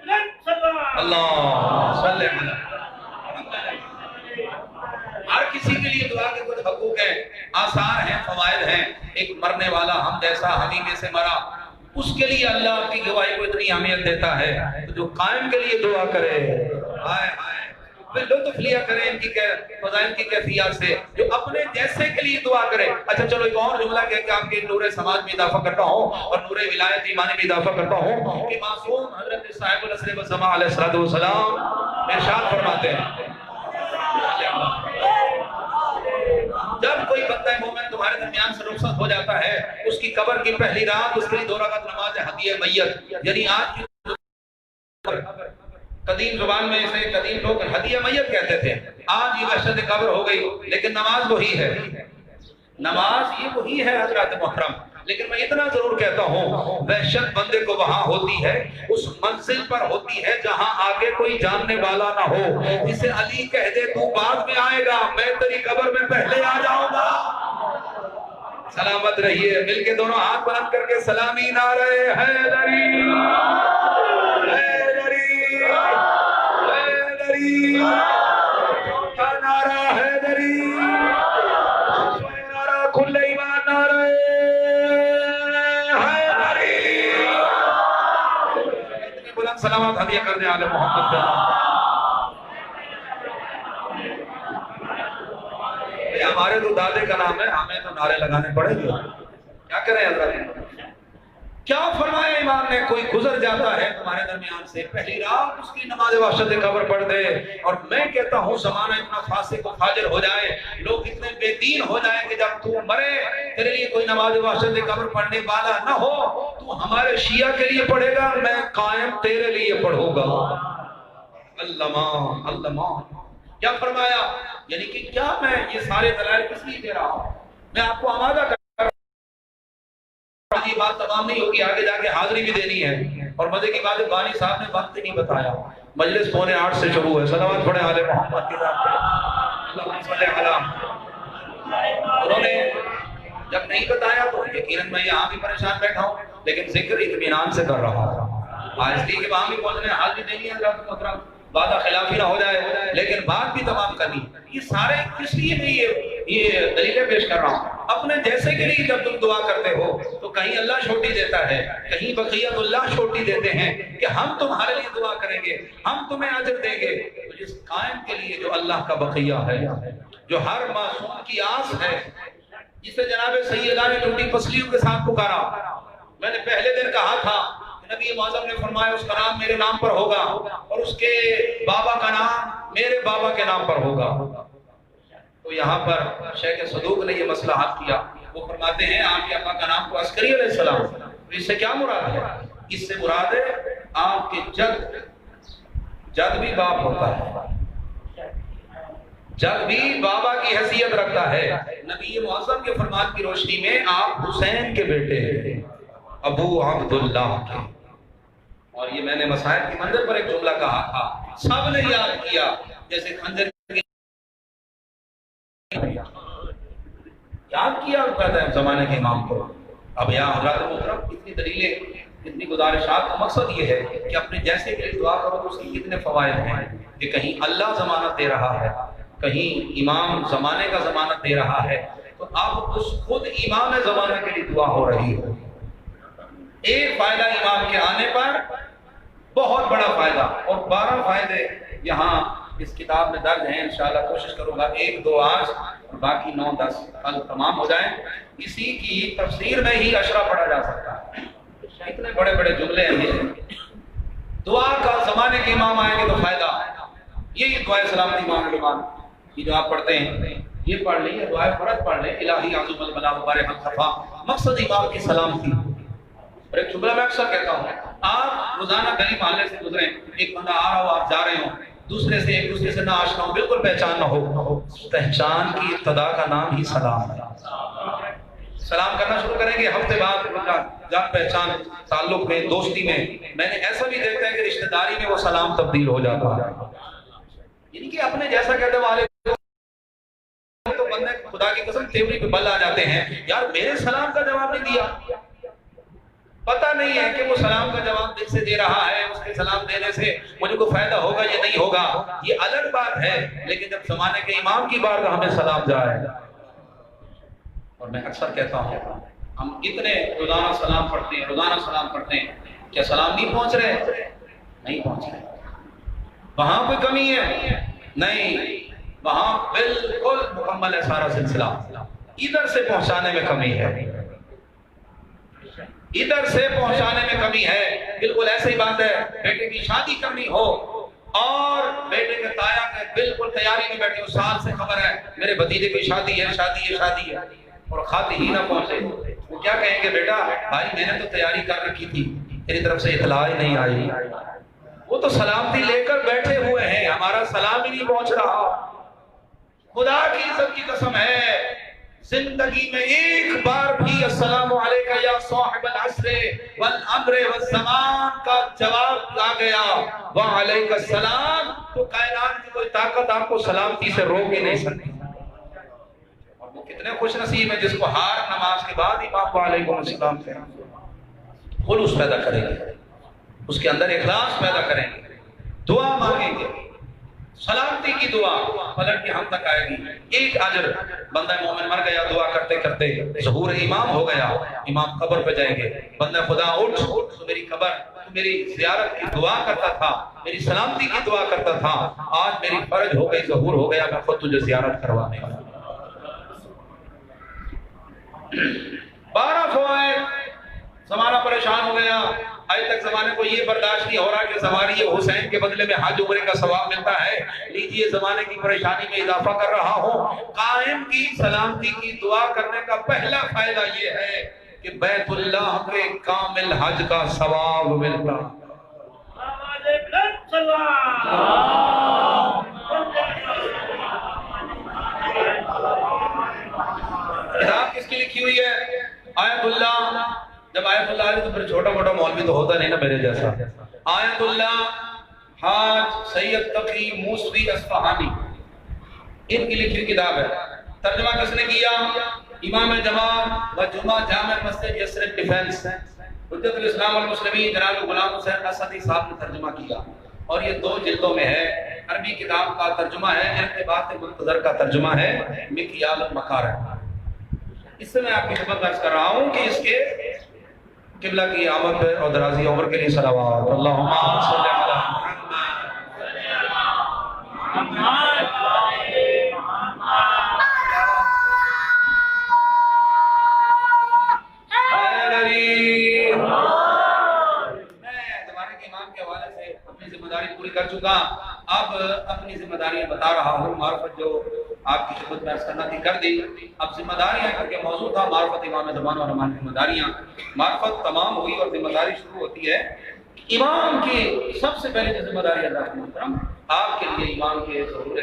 اللہ صلی اللہ علیہ وسلم۔ ہر کسی کے لیے دعا کے کچھ حقوق ہیں، آثار ہیں، فوائد ہیں۔ ایک مرنے والا ہم جیسا حلیمے سے مرا، اس کے لیے اللہ کی گواہی کو اتنی اہمیت دیتا ہے، تو جو قائم کے لیے دعا کرے، ہائے ہائے لطف لیا کریں ان کی فضائل کی کیفیات سے، جو اپنے جیسے کے لیے دعا کرے۔ اچھا چلو ایک اور جملہ کہہ کے آپ کے نور سماج میں اضافہ کرتا ہوں اور نور ولایت ایمانی میں اضافہ کرتا ہوں کہ معصوم حضرت صاحب العصر والزمان علیہ الصلوۃ والسلام ارشاد فرماتے ہیں، جب کوئی بندہ مومن تمہارے درمیان سے رخصت ہو جاتا ہے، اس کی قبر کی پہلی رات اس کے لیے 2 رکعت نماز ہدیہ میت، یعنی آج کی قدیم زبان میں اسے قدیم لوگ ہدیہ میت کہتے تھے، آج یہ وحشت قبر ہو گئی، لیکن نماز وہی ہے، نماز یہ وہی ہے حضرات محترم۔ لیکن میں اتنا ضرور کہتا ہوں، وحشت بندے کو وہاں ہوتی ہے، اس منزل پر ہوتی ہے جہاں آگے کوئی جاننے والا نہ ہو، جسے علی کہہ دے تو بعد میں آئے گا، میں تیری قبر میں پہلے آ جاؤں گا۔ سلامت رہیے، مل کے دونوں ہاتھ بلند کر کے سلامی نعرہ حیدری، حیدری، حیدری، نعرہ حیدری، نعرہ کھل ایمان، نعرہ حیدری۔ اتنی بلند سلامت ہدیہ کر دیں آل محمد کا۔ ہمارے تو دادے کا نام ہے، ہمیں تو نعرے لگانے پڑے گے، کیا کریں حضرت؟ کیا فرمایا امام نے؟ کوئی گزر جاتا ہے تمہارے درمیان سے، پہلی رات اس کی نماز وحشت قبر پڑھ دے، اور میں کہتا ہوں زمانہ اتنا فاسق و فاجر ہو جائے، لوگ اتنے بے دین ہو جائیں کہ جب تو مرے تیرے لیے کوئی نماز وحشت قبر پڑھنے والا نہ ہو، تو ہمارے شیعہ کے لیے پڑھے گا، میں قائم تیرے لیے پڑھوں گا۔ اللہ اللہ کیا فرمایا؟ یعنی کہ کیا میں یہ سارے دلائل کس لیے دے رہا ہوں؟ میں آپ کو آمادہ کر رہا ہوں، یہ بات تمام نہیں ہوگی، آگے جا کے حاضری بھی دینی ہے، اور مزے کی بات ہے بانی صاحب نے وقت نہیں بتایا، مجلس 7:45 سے شروع ہے، صلوات پڑھیں آل محمد کی ذات پہ، اللہم صلی علی۔ انہوں نے جب نہیں بتایا تو یقیناً میں یہاں بھی پریشان بیٹھا ہوں، لیکن ذکر اطمینان سے کر رہا ہوں، آج کے وہاں بھی پہنچنے حاضری دینی ہے اللہ محترم، وعدہ خلافی نہ ہو جائے، لیکن بات بھی تمام کرنی۔ یہ سارے کس لیے میں یہ دلیلیں پیش کر رہا ہوں؟ اپنے جیسے کے لیے جب تم دعا کرتے ہو تو کہیں اللہ چھوٹی دیتا ہے، کہیں بقیت اللہ چھوٹی دیتے ہیں کہ ہم تمہارے لیے دعا کریں گے، ہم تمہیں اجر دیں گے۔ تو جس قائم کے لیے جو اللہ کا بقیہ ہے، جو ہر معصوم کی آس ہے، جسے جناب سیدہ نے ٹوٹی پسلیوں کے ساتھ پکارا، میں نے پہلے دن کہا تھا نبی معظم نے فرمایا اس کا نام میرے نام پر ہوگا، اور اس کے بابا کا نام میرے بابا کے نام پر ہوگا۔ تو یہاں پر شیخ صدوق نے یہ مسئلہ حل کیا، وہ فرماتے ہیں آپ کے ابا کا نام تو عسکری علیہ السلام، تو اس سے کیا مراد ہے؟ اس سے مراد ہے آپ کے جد بھی باپ ہوتا ہے، جد بھی بابا کی حیثیت رکھتا ہے۔ نبی معظم کے فرمان کی روشنی میں آپ حسین کے بیٹے ہیں، ابو عبداللہ کے، اور یہ میں نے مسائل کی منظر پر ایک جملہ کہا تھا، سب نے یاد کیا جیسے خنجر یاد کیا کہتا ہے زمانے کے امام کو۔ اب یا حضرات محترم، اتنی دلیلیں، اتنی گزارشات کا مقصد یہ ہے کہ اپنے جیسے کے لیے دعا کرو تو اس کی کتنے فوائد ہیں، کہ کہیں اللہ ضمانت دے رہا ہے، کہیں امام زمانے کا ضمانت دے رہا ہے، تو آپ اس خود امام زمانہ کے لیے دعا ہو رہی ہو۔ ایک فائدہ امام کے آنے پر بہت بڑا فائدہ، اور 12 فائدے یہاں اس کتاب میں درج ہیں، انشاءاللہ کوشش کروں گا 1-2 آج اور باقی 9-10 کل تمام ہو جائیں۔ اسی کی تفسیر میں ہی عشرہ پڑھا جا سکتا ہے، اتنے بڑے بڑے جملے ہیں۔ دعا کا زمانے کے امام آئیں گے تو فائدہ یہی دعائے سلامتی امام المان، یہ جو آپ پڑھتے ہیں یہ پڑھ لیں، دعائے فرض پڑھ لیں، الہی عظم البلا مبارک الخفا، مقصد امام کی سلامتی۔ اور ایک جملہ میں اکثر کہتا ہوں، آپ روزانہ گلی محلے سے گزریں، ایک بندہ آ رہا ہو، آپ جا رہے ہوں، دوسرے سے ایک دوسرے سے نہ آشنا ہو، بالکل پہچان نہ ہو، پہچان کی ابتدا کا نام ہی سلام ہے۔ سلام کرنا شروع کریں گے، ہفتے بعد جان پہچان تعلق میں، دوستی میں نے ایسا بھی دیکھا ہے کہ رشتہ داری میں وہ سلام تبدیل ہو جاتا ہے، یعنی کہ اپنے جیسا کہتے والے تو بندے خدا کی قسم تیوری پہ بل آ جاتے ہیں، یار میرے سلام کا جواب نہیں دیا، پتہ نہیں ہے کہ وہ سلام کا جواب دل سے دے رہا ہے، اس کے سلام دینے سے مجھے کوئی فائدہ ہوگا یا نہیں ہوگا، یہ الگ بات ہے، لیکن جب زمانے کے امام کی بارگاہ ہمیں سلام جائے، اور میں اکثر کہتا ہوں ہم اتنے روزانہ سلام پڑھتے ہیں، کیا سلام نہیں پہنچ رہے؟ نہیں پہنچ رہے۔ وہاں کوئی کمی ہے؟ نہیں، وہاں بالکل مکمل ہے سارا سلسلہ، ادھر سے پہنچانے میں کمی ہے، ادھر سے پہنچانے میں کمی ہے۔ بالکل ایسے ہی بات ہے، بیٹے کی شادی کرنی ہو اور بیٹے کے تایا کے بالکل تیاری میں بیٹھے ہو، سال سے خبر ہے میرے بھتیجے کی شادی ہے، اور خاطی ہی نہ پہنچے، وہ کیا کہیں گے؟ بیٹا بھائی میں نے تو تیاری کر رکھی تھی، تیری طرف سے اطلاع ہی نہیں آئی، وہ تو سلامتی لے کر بیٹھے ہوئے ہیں، ہمارا سلام ہی نہیں پہنچ رہا۔ خدا کی عزت کی قسم ہے زندگی میں ایک بار بھی السلام علیکم یا صاحب العصر والامر والزمان کا جواب آ گیا وعلیکم السلام تو کائنات کی کوئی طاقت آپ کو سلامتی سے روک ہی نہیں سکتی. اور وہ کتنے خوش نصیب ہیں جس کو ہر نماز کے بعد امام وعلیکم السلام کہیں. خلوص پیدا کریں گے, اس کے اندر اخلاص پیدا کریں گے, دعا مانگیں گے, سلامتی کی دعا پلٹ کے ہم تک آئے گی. ایک اجر بندہ مومن مر گیا دعا کرتے کرتے ظہور امام ہو گیا, امام قبر پہ جائیں گے, بندہ خدا اٹھ تو میری قبر, تو میری زیارت کی دعا کرتا تھا, میری سلامتی کی دعا کرتا تھا, آج میری فرج ہو گئی, ظہور ہو گیا, میں خود تجھے زیارت کروانے کا. 12 فوائد. زمانہ پریشان ہو گیا, آج تک زمانے کو یہ برداشت نہیں ہو رہا کہ سواری حسین کے بدلے میں حج عمرے کا ثواب ملتا ہے. لیجئے زمانے کی پریشانی میں اضافہ کر رہا ہوں. قائم کی سلامتی کی دعا کرنے کا پہلا فائدہ یہ ہے کہ بیت اللہ کے کامل حج کا ثواب ملتا. کتاب کس کی لکھی ہوئی ہے؟ آیت اللہ. جب آیت اللہ آئے تو پھر چھوٹا موٹا مولوی تو ہوتا نہیں نا میرے جیسا. آیت اللہ حاج سید تقی موسوی اصفہانی, ان کی لکھی کتاب ہے. ترجمہ کس نے کیا؟ امام جماعت و جمعہ جامع مسجد یسرب ڈیفنس حجت الاسلام والمسلمین جناب غلام حسین اسدی صاحب نے ترجمہ کیا, اور یہ 2 جلدوں میں ہے. عربی کتاب کا ترجمہ ہے, ارتباط منتظر کا ترجمہ ہے مکیال المکارم. اس سے میں آپ کی خدمت درج کر رہا ہوں کہ اس کے قبلہ کی آمد پہ اور درازی عمر کے لیے صلوات. اللہم صلی علی محمد. میں زمانے کے امام کے حوالے سے اپنی ذمہ داری پوری کر چکا, اب اپنی ذمہ داریاں بتا رہا ہوں. معرفت جو آپ کی خدمت میں عرض کرنا تھی کر دی. اب ذمہ داریاں کر کے موضوع تھا معرفت امام زمان اور امام ذمہ داریاں. معرفت تمام ہوئی اور ذمہ داری شروع ہوتی ہے. امام کی سب سے پہلے جو ذمہ داری اللہ محترم آپ کے لیے امام کے ضرور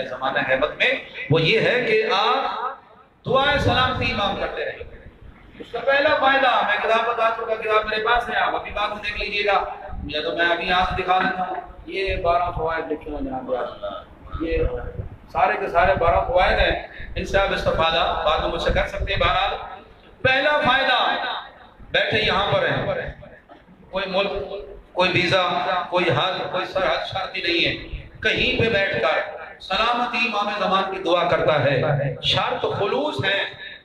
زمانہ حیبت میں وہ یہ ہے کہ آپ دعائیں سلامتی امام کرتے رہیں. اس کا پہلا فائدہ میں کتاب بتا چکا, کتاب میرے پاس ہے, آپ ابھی بات دیکھ لیجیے گا, یا تو میں ابھی یہاں سے دکھا دیتا ہوں. یہ 12 فوائد لکھے ہیں جناب, یہ سارے کے سارے 12 فوائد ہیں. ان سے آپ استفادہ بعد میں مجھ سے کر سکتے ہیں. بہرحال پہلا فائدہ, بیٹھے یہاں پر ہیں, کوئی ملک, کوئی ویزا, کوئی حد, کوئی سرحد شرط ہی نہیں ہے, کہیں پہ بیٹھ کر سلامتی امام زمان کی دعا کرتا ہے. شرط خلوص ہے,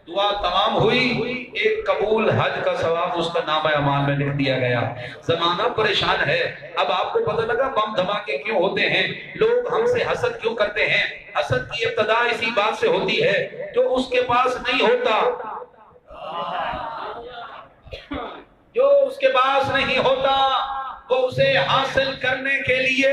دعا تمام ہوئی, ایک قبول حج کا ثواب اس کا نامہ اعمال میں لکھ دیا گیا. زمانہ پریشان ہے. اب آپ کو پتہ لگا بم دھماکے کیوں ہوتے ہیں, لوگ ہم سے حسد کیوں کرتے ہیں. حسد کی ابتدا اسی بات سے ہوتی ہے جو اس کے پاس نہیں ہوتا, جو اس کے پاس نہیں ہوتا وہ اسے حاصل کرنے کے لیے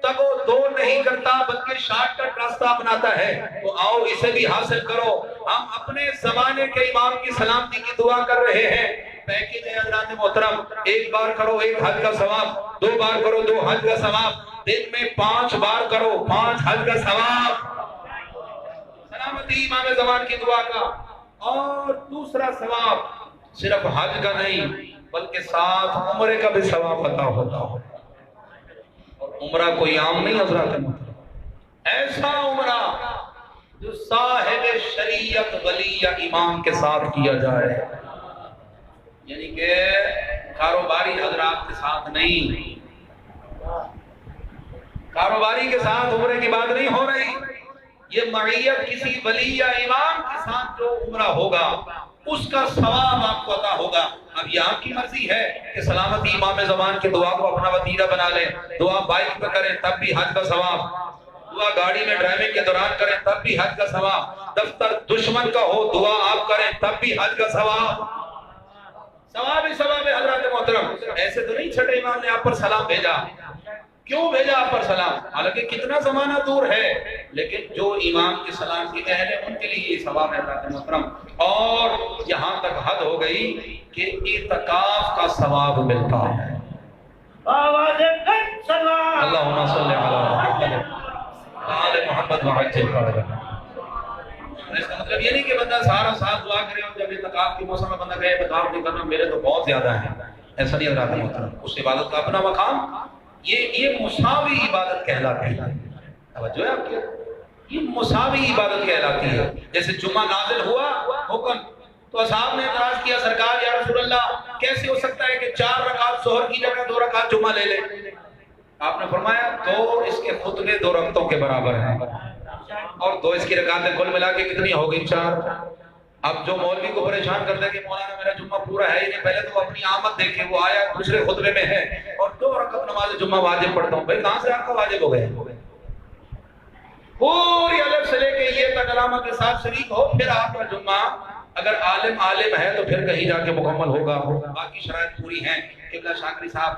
تگ و دو نہیں کرتا بلکہ شارٹ کٹ راستہ اپناتا ہے. تو آؤ اسے بھی حاصل کرو. ہم اپنے زمانے کے امام کی سلامتی کی دعا کر رہے ہیں. پیکیج ہے حضرات محترم, 1 بار کرو 1 حج کا ثواب, 2 بار کرو 2 حج کا ثواب, دن میں 5 بار کرو 5 حج کا ثواب, سلامتی امام زمان کی دعا کا. اور دوسرا ثواب صرف حج کا نہیں بلکہ ساتھ عمرے کا بھی ثواب عطا ہوتا ہے. عمرہ کوئی عام نہیں حضرات محترم, ایسا عمرہ جو صاحب شریعت ولی یا امام کے ساتھ کیا جائے, یعنی کہ کاروباری حضرات کے ساتھ نہیں. کاروباری کے ساتھ عمرے کی بات نہیں ہو رہی, یہ معیت کسی ولی یا امام کے ساتھ جو عمرہ ہوگا اس کا ثواب آپ کو عطا ہوگا. اب یہ آپ کی مرضی ہے کہ سلامتی امام زمان کی دعا کو اپنا وسیلہ بنا لیں. دعا بائک پہ کریں تب بھی حج کا ثواب, دعا گاڑی میں ڈرائیونگ کے دوران کریں تب بھی حج کا ثواب, دفتر دشمن کا ہو دعا آپ کریں تب بھی حج کا ثواب. ثواب ہی ثواب ہے حضرات محترم. ایسے تو نہیں چھٹے امام نے آپ پر سلام بھیجا, کیوں بھیجا آپ پر سلام؟ حالانکہ کتنا زمانہ دور ہے, لیکن جو امام کے سلام کی اہل ہے ان کے لیے یہ ثواب ہے حضرات محترم. اور یہاں تک حد ہو گئی کہ اعتکاف کا ثواب ملتا ہے. اللہم صلی علی محمد وعجل فرجہ. مطلب یہ نہیں کہ بندہ سارا سال دعا کرے اور جب اعتکاف کے موسم میں بندہ کہے اعتکاف نہیں کرنا میرے تو بہت زیادہ ہیں، ایسا نہیں حضرات محترم۔ اس عبادت کا اپنا مقام، یہ مساوی عبادت کہلاتی ہے۔ توجہ ہے آپ کی، یہ مساوی عبادت کہلاتی ہے۔ جیسے جمعہ نازل ہوا حکم تو اصحاب نے اعتراض کیا، سرکار یا رسول اللہ کیسے ہو سکتا ہے کہ 4 رکعت ظہر کی جگہ 2 رکعت جمعہ لے لے؟ آپ نے فرمایا تو اس کے خطبے 2 رکعتوں کے برابر ہیں، اور 2 اس کی رکعتیں کل ملا کے کتنی ہو گئی؟ 4۔ اب جو مولوی کو پریشان کرتا ہے کہ مولانا میرا جمعہ پورا ہے ہی نہیں، پہلے تو اپنی آمد دیکھیں، وہ آیا دوسرے خطبے میں ہے اور 2 رکعت نماز جمعہ واجب پڑھتا ہوں، بھائی کہاں سے آپ کا واجب ہو گیا؟ پوری الگ سے لے کے یہ تک علامہ کے ساتھ شریک ہو، پھر آپ کا جمعہ اگر عالم ہے تو پھر کہیں جا کے مکمل ہوگا۔ باقی شرائط پوری ہیں۔ قبلہ شاکری صاحب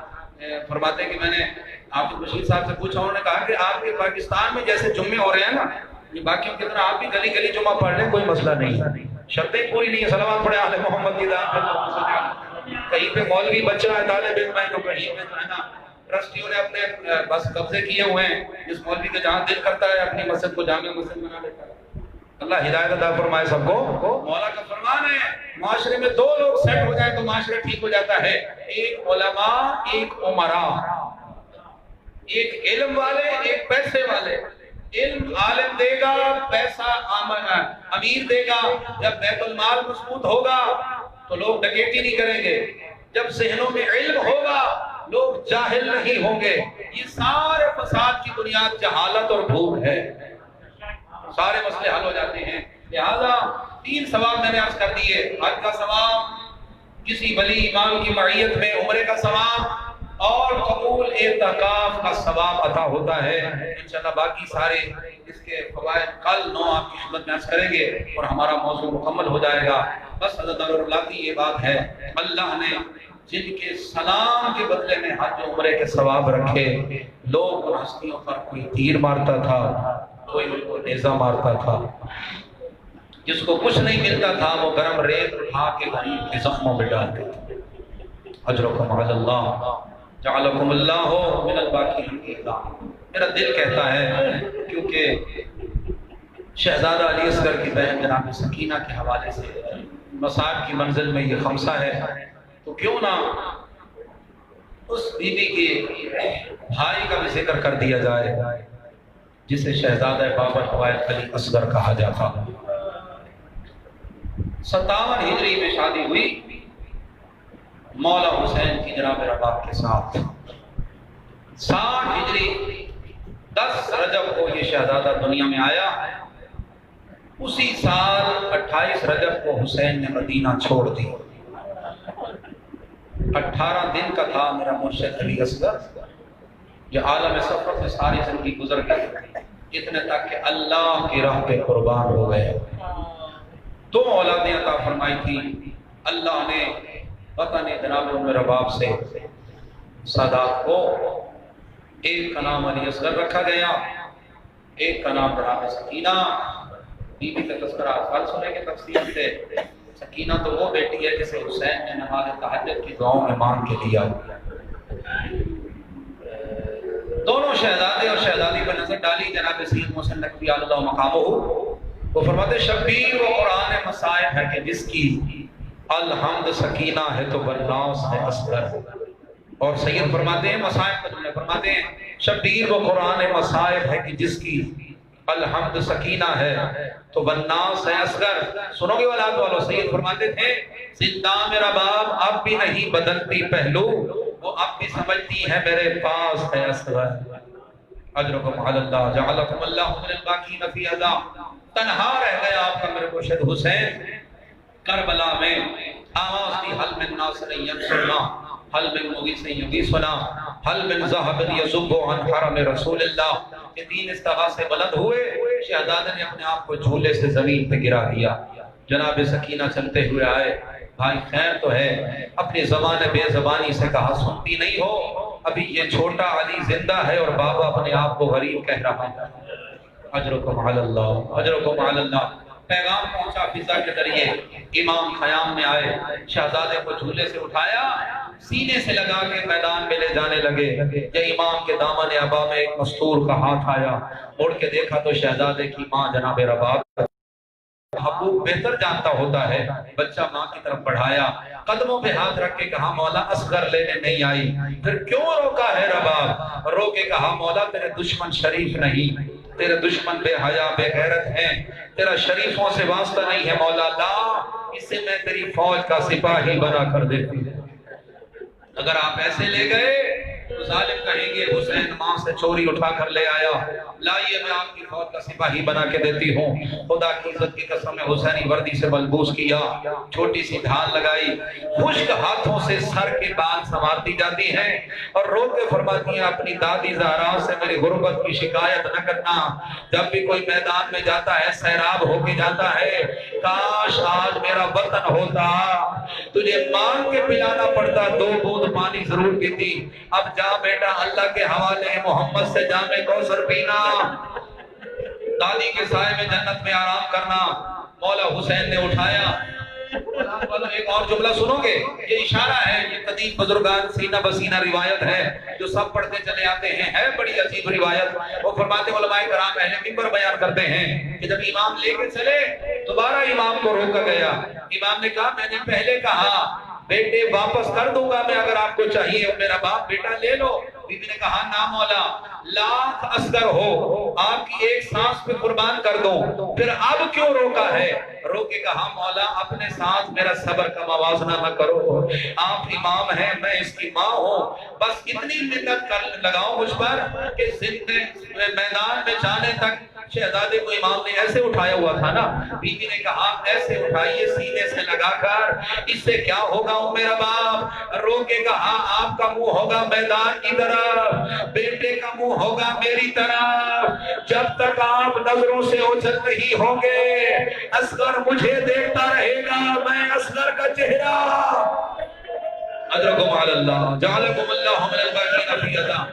فرماتے ہیں کہ میں نے عابد بشیر صاحب سے پوچھا، انہوں نے کہا کہ آپ کے پاکستان میں جیسے جمعے ہو رہے ہیں نا، یہ باقیوں کی طرح آپ بھی گلی گلی جمعہ پڑھ لیں، کوئی مسئلہ نہیں، شرطیں پوری نہیں ہے۔ صلوات پڑھیں آل محمد کی ذات۔ کہیں پہ مولوی بچہ ہے، طالب علم ہے، تو کہیں پہ جو ہے نا ٹرسٹیوں نے اپنے بس قبضے کیے ہوئے ہیں، جس مولوی کا جہاں دل کرتا ہے اپنی مسجد کو جامع مسجد بنا لیتا ہے۔ اللہ ہدایت عطا فرمائے سب کو۔ مولا کا فرمان ہے معاشرے میں 2 لوگ سیٹ ہو جائے تو معاشرہ ٹھیک ہو جاتا ہے، ایک علماء ایک عمراء، ایک علم والے ایک پیسے والے۔ علم عالم دے گا، پیسہ امیر دے گا۔ جب بیت المال مضبوط ہوگا تو لوگ ڈکیتی نہیں کریں گے، جب ذہنوں میں علم ہوگا لوگ جاہل نہیں ہوں گے۔ یہ سارے فساد کی بنیاد جہالت اور بھوک ہے، سارے مسئلے حل ہو جاتے ہیں۔ لہذا 3 ثواب میں نے عرض کر دیے، حج کا ثواب، کسی ولی امام کی معیت میں عمرے کا ثواب، اور قبول اعتکاف کا ثواب عطا ہوتا ہے۔ انشاءاللہ باقی سارے اس کے فوائد کل 9 آپ کی خدمت میں عرض کریں گے اور ہمارا موضوع مکمل ہو جائے گا۔ بس حضرت اللہ کی یہ بات ہے، اللہ نے جن کے سلام کے بدلے میں حج و عمرے کے ثواب رکھے، لوگ ان ہستیوں پر کوئی تیر مارتا تھا، کوئی ان کو نیزہ مارتا تھا، جس کو کچھ نہیں ملتا تھا وہ گرم ریت اٹھا کے غریب کے زخموں میں ڈالتے تھے۔ اجرکم علی اللہ جعلکم اللہ من الباقین کی اللہ۔ میرا دل کہتا ہے کیونکہ شہزادہ علی اصغر کی بہن جناب سکینہ کے حوالے سے مصائب کی منزل میں یہ خمسہ ہے، تو کیوں نہ اس بی بی کے بھائی کا بھی ذکر کر دیا جائے جسے شہزادہ بابر حوائط علی اصغر کہا جاتا۔ 57 ہجری میں شادی ہوئی مولا حسین کی جناب رباب کے ساتھ۔ 60 ہجری 10 رجب کو یہ شہزادہ دنیا میں آیا۔ اسی سال 28 رجب کو حسین نے مدینہ چھوڑ دی۔ 18 دن کا تھا میرا مرشد علی اصغر، جو عالم سفر سے ساری زندگی گزر گئی، اتنے تک کہ اللہ کی راہ پہ قربان ہو گئے۔ 2 اولادیں عطا فرمائی تھی اللہ نے۔ وطن جناب ام رباب سے سادات کو، ایک کا نام علی اصغر رکھا گیا، ایک کا نام جناب سکینہ۔ بی بی کا تذکرہ کل سنے کے تفصیل سے۔ سکینہ تو وہ بیٹی ہے جسے حسین نے نماز تہجد کی دعاؤں میں مانگ کے دیا۔ دونوں شہزادے اور شہزادی پر نظر ڈالی جناب سید محسن نقوی اللہ مقامہ، وہ فرماتے شبیر و قرآن مصائب ہے کہ جس کی الحمد سکینہ ہے تو والناس ہے اصغر۔ اور سید فرماتے ہیں مصائب کا جملہ فرماتے ہیں شبیر و قرآن مصائب ہے کہ جس کی الحمد سکینہ ہے تو والناس ہے اصغر۔ سنو گے ولاد والو، سید فرماتے تھے زندہ میرا باب اب بھی نہیں بدلتی پہلو، وہ اب بھی سمجھتی ہے میرے پاس ہے اصغر۔ اجرکم علی اللہ جعلکم اللہ من الباقین فی ادا۔ تنہا رہ گیا آپ کا میرے مرشد حسین کربلا میں، آواز دی حل من ناصر ینصرنا، حل من مغیث یغیثنا، حل من ذہب یذب عن حرم رسول اللہ۔ یہ 3 استغاثے بلند ہوئے، شہزادہ نے اپنے آپ کو جھولے سے زمین پہ گرا دیا۔ جناب سکینہ چلتے ہوئے آئے، بھائی خیر تو ہے، اپنی زبان بے زبانی سے کہا سنتی نہیں ہو، ابھی یہ چھوٹا علی زندہ ہے اور بابا اپنے آپ کو غریب کہہ رہا ہے۔ اجرکم علی اللہ اجرکم علی اللہ۔ پیغام پہنچا فضا کے ذریعے، امام خیام میں آئے، شہزادے کو جھولے سے اٹھایا، سینے سے لگا کے میدان میں لے جانے لگے۔ یہ امام کے دامن ابا میں ایک مستور کا ہاتھ آیا، مڑ کے دیکھا تو شہزادے کی ماں جناب رباب حقوق بہتر جانتا ہوتا ہے۔ بچہ ماں کی طرف بڑھایا، قدموں پہ ہاتھ رکھ کے کہا مولا اصغر لینے نہیں آئی، پھر کیوں روکا ہے رباب؟ رو کے کہا مولا تیرے دشمن شریف نہیں، تیرے دشمن بے حیا بے غیرت ہیں، تیرا شریفوں سے واسطہ نہیں ہے مولا، لا اسے میں تیری فوج کا سپاہی بنا کر دیتی ہے۔ اگر آپ ایسے لے گئے تو ظالم کہیں گے حسین ماں سے چوری اٹھا کر لے آیا، لائیے میں آپ کی فوج کا سپاہی بنا کے دیتی ہوں۔ خدا کی عزت کی قسم میں حسینی وردی سے ملبوس کیا، چھوٹی سی ڈھال لگائی، خشک ہاتھوں سے سر کے بال سنوارتی جاتی ہیں اور رو کے فرماتی ہیں اپنی دادی زہرا سے میری غربت کی شکایت نہ کرنا، جب بھی کوئی میدان میں جاتا ہے سیراب ہو کے جاتا ہے، کاش آج میرا وطن ہوتا، تجھے مانگ کے پلانا پڑتا، 2 بوند پانی ضرور پیتی، اب جا بیٹا اللہ کے حوالے محمد سے جام کوثر پینا، دادی کے سائے میں جنت میں آرام کرنا۔ مولا حسین نے اٹھایا۔ ایک اور جملہ سنو گے، یہ اشارہ ہے، یہ قدیم بزرگان سینہ بسینہ روایت ہے جو سب پڑھتے چلے آتے ہیں، ہے بڑی عجیب روایت۔ وہ فرماتے علماء کرام اہل منبر بیان کرتے ہیں کہ جب امام لے کے چلے دوبارہ امام کو روکا گیا، امام نے کہا میں نے پہلے کہا بیٹے واپس کر دوں گا میں اگر آپ کو چاہیے، میرا باپ بیٹا لے لو۔ بی بی نے کہا نا مولا، لاکھ اصغر ہو آپ کی ایک سانس پہ قربان کر دوں، پھر اب کیوں روکا ہے؟ رو کے کہا مولا اپنے ساتھ میرا صبر کا موازنہ نہ کرو، آپ امام ہیں میں اس کی ماں ہوں، بس اتنی منت کر لگاؤ مجھ پر کہ میدان میں جانے تک شہزادے کو امام نے ایسے اٹھایا ہوا تھا نا، بی بی نے کہا ایسے اٹھائیے سینے سے لگا کر، اس سے کیا ہوگا میرا باپ؟ رو کے کہا آپ کا منہ ہوگا میدان کی طرف، بیٹے کا منہ ہوگا میری طرف، جب تک آپ نظروں سے اچھل نہیں ہوں گے اصغر مجھے دیکھتا رہے گا، میں اصغر کا چہرہ۔ ادرکم علی اللہ جعلکم اللہ من الباقین فی اللہ۔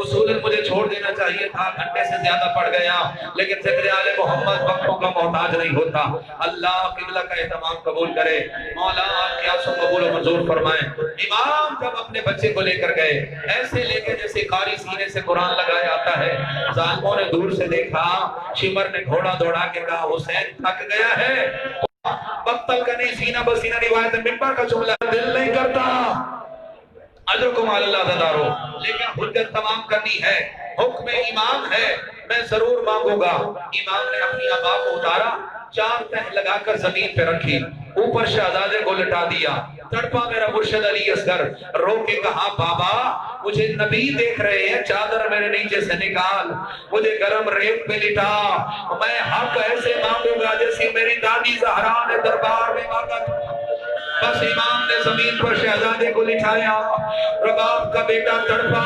اصولاً مجھے چھوڑ دینا چاہیے تھا، گھنٹے سے زیادہ پڑ گیا، لیکن ذکر آل محمد وقتوں کا محتاج نہیں ہوتا۔ اللہ قبلہ کا اہتمام قبول کرے، مولا آپ کی آنسوں قبول و منظور فرمائیں۔ امام جب اپنے بچے کو لے کر گئے، ایسے لے کے جیسے قاری سینے سے قرآن لگایا آتا ہے، ظالموں نے دور سے دیکھا، شمر نے گھوڑا دوڑا کے کہا حسین تھک گیا ہے، بختل کا نہیں سینہ بسینہ روایت منبر کا جملہ دل نہیں کرتا۔ اجرکم علی اللہ تدارو، لیکن حجت تمام کرنی ہے، حکم امام ہے، میں ضرور مانگوں گا۔ امام نے اپنی آبا کو اتارا، 4 تہ لگا کر زمین پہ رکھی، اوپر شہزادے کو لٹا دیا، تڑپا میرا مرشد علی اصغر، رو کے کہا بابا مجھے نبی دیکھ رہے ہیں، چادر میرے نیچے سے نکال، مجھے گرم ریت پہ لٹا، میں حق ایسے مانگوں گا جیسی میری دادی زہرا نے دربار میں مانگا تھا۔ بس امام نے زمین پر شہزادے کو لٹھایا، رباب کا بیٹا تڑپا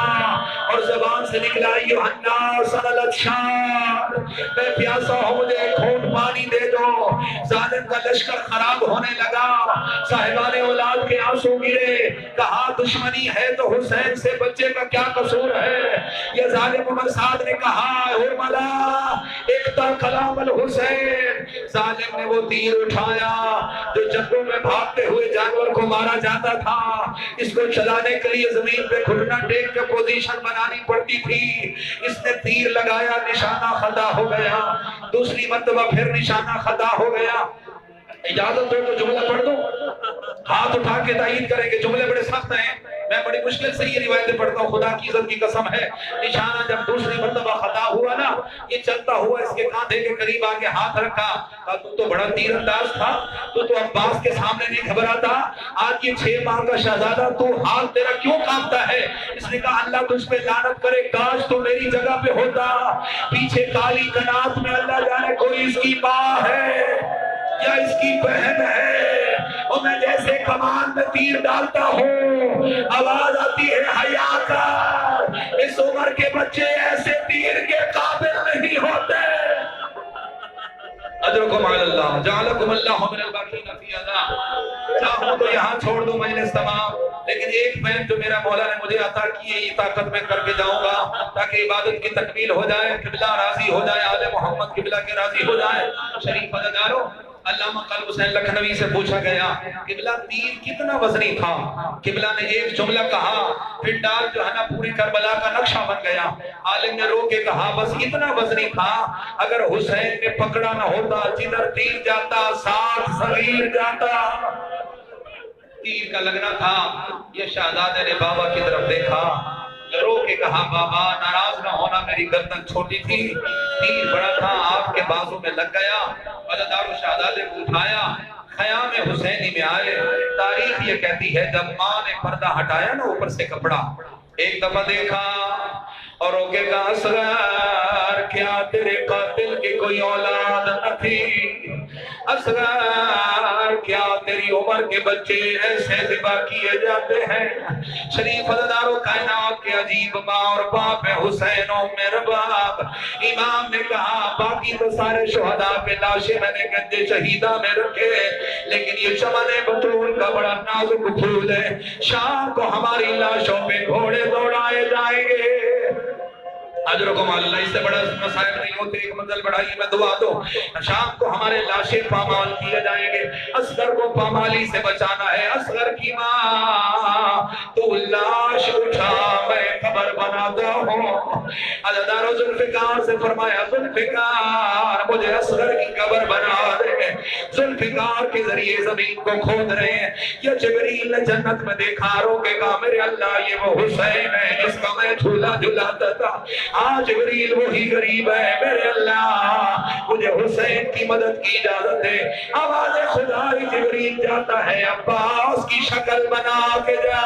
اور زبان سے نکلا یوحنا سنلت شار، میں پیاسا ہوں مجھے ایک گھونٹ پانی دے دو۔ ظالم کا لشکر خراب ہونے لگا، صاحبان اولاد کے آنسو گرے، کہا دشمنی ہے تو حسین سے بچے کا کیا قصور ہے؟ یہ ظالم عمر سعد نے کہا ارملا اقتا کلام الحسین، ظالم نے وہ تیر اٹھایا جو جنگوں میں بھاگتے ہوئے جانور کو مارا جاتا تھا، اس کو چلانے کے لیے زمین پہ گھٹنا ٹیک کے پوزیشن بنانی پڑتی تھی، اس نے تیر لگایا، نشانہ خطا ہو گیا، دوسری مرتبہ پھر نشانہ خطا ہو گیا۔ اجازت دو تو جملہ پڑھ دوں، ہاتھ اٹھا کے تائید کریں گے، جملے بڑے سخت ہیں، میں بڑی مشکل سے یہ روایتیں پڑھتا ہوں، خدا کی عزت کی قسم ہے۔ نشانہ جب دوسری مرتبہ خطا ہوا نا، یہ چلتا ہوا اس کے کاندھے کے قریب آگے ہاتھ رکھا، کہا تو بڑا تیر انداز تھا، تو عباس کے سامنے نہیں گھبراتا، آج یہ 6 ماہ کا شہزادہ، تو ہاتھ تیرا کیوں کانپتا ہے؟ اس نے کہا اللہ تجھ پہ لعنت کرے، کاش تو میری جگہ پہ ہوتا، پیچھے کالی کنات میں اللہ جانے کوئی اس کی ماں ہے یا اس کی بہن ہے، اور میں جیسے کمان میں تیر ڈالتا ہوں آواز آتی ہے حیا کر، اس عمر کے بچے ایسے تیر کے قابل نہیں ہوتے۔ اجرکم علی اللہ جعلکم اللہ من الباقین فی اللہ۔ چاہوں تو یہاں چھوڑ دوں مجلس تمام، لیکن ایک بیان جو میرا مولا نے مجھے عطا کی ہے یہ طاقت میں کر کے جاؤں گا تاکہ عبادت کی تکمیل ہو جائے، قبلہ راضی ہو جائے، آل محمد قبلہ کے راضی ہو جائے۔ شریف اداکاروں علامہ قلب حسین لکھنوی سے پوچھا گیا قبلہ تیر کتنا وزنی تھا؟ قبلہ نے ایک جملہ کہا، پھر ڈال جو ہے نا پوری کربلا کا نقشہ بن گیا۔ عالم نے رو کے کہا بس اتنا وزنی تھا، اگر حسین نے پکڑا نہ ہوتا جدھر تیر جاتا ساتھ صغیر جاتا۔ تیر کا لگنا تھا۔ یہ شہزادے نے بابا کی طرف دیکھا، رو کے کہا بابا ناراض نہ ہونا، میری گردن چھوٹی تھی، تیر بڑا تھا، آپ کے بازو میں لگ گیا۔ وزدار شہزادے کو اٹھایا، خیام حسینی میں آئے۔ تاریخ یہ کہتی ہے جب ماں نے پردہ ہٹایا نا اوپر سے کپڑا، ایک دفعہ دیکھا اور رو کے کہا اصغر کیا تیرے قاتل کی کوئی اولاد نہ تھی؟ اصغر کیا تیری عمر کے بچے ایسے ذبح کیے جاتے ہیں؟ شریف عزدار و کائنات کے عجیب ماں اور باپ حسین و میرے باپ۔ امام نے کہا باقی تو سارے شہداء پہ لاشیں میں نے گنجے شہیدہ میں رکھے، لیکن یہ چمن بطول کا بڑا نازک پھول ہے، شام کو ہماری لاشوں پہ گھوڑے دوڑائے جائیں گے۔ اجرکم اللہ، اس سے بڑا مسائل نہیں ہوتے، ایک منزل بڑھائی میں دعا دو۔ شام کو ہمارے لاشیں پامال کیے جائیں گے، اصغر کو پامالی سے بچانا ہے۔ اصغر کی ماں تو لاش اٹھا میں قبر بناتا ہوں۔ عزدار ذوالفقار سے فرمایا ذوالفقار مجھے اصغر کی قبر بنا دے۔ ذوالفقار کے ذریعے زمین کو کھود رہے ہیں۔ یہ جبریل نے جنت میں دیکھا، رو کے کہا میرے اللہ یہ وہ حسین ہے جس کا میں جھولا جھلاتا تھا۔ آج جبریل وہی غریب ہے، میرے اللہ مجھے حسین کی مدد کی اجازت ہے۔ آواز خدای جبریل جاتا ہے عباس کی شکل بنا کے جا۔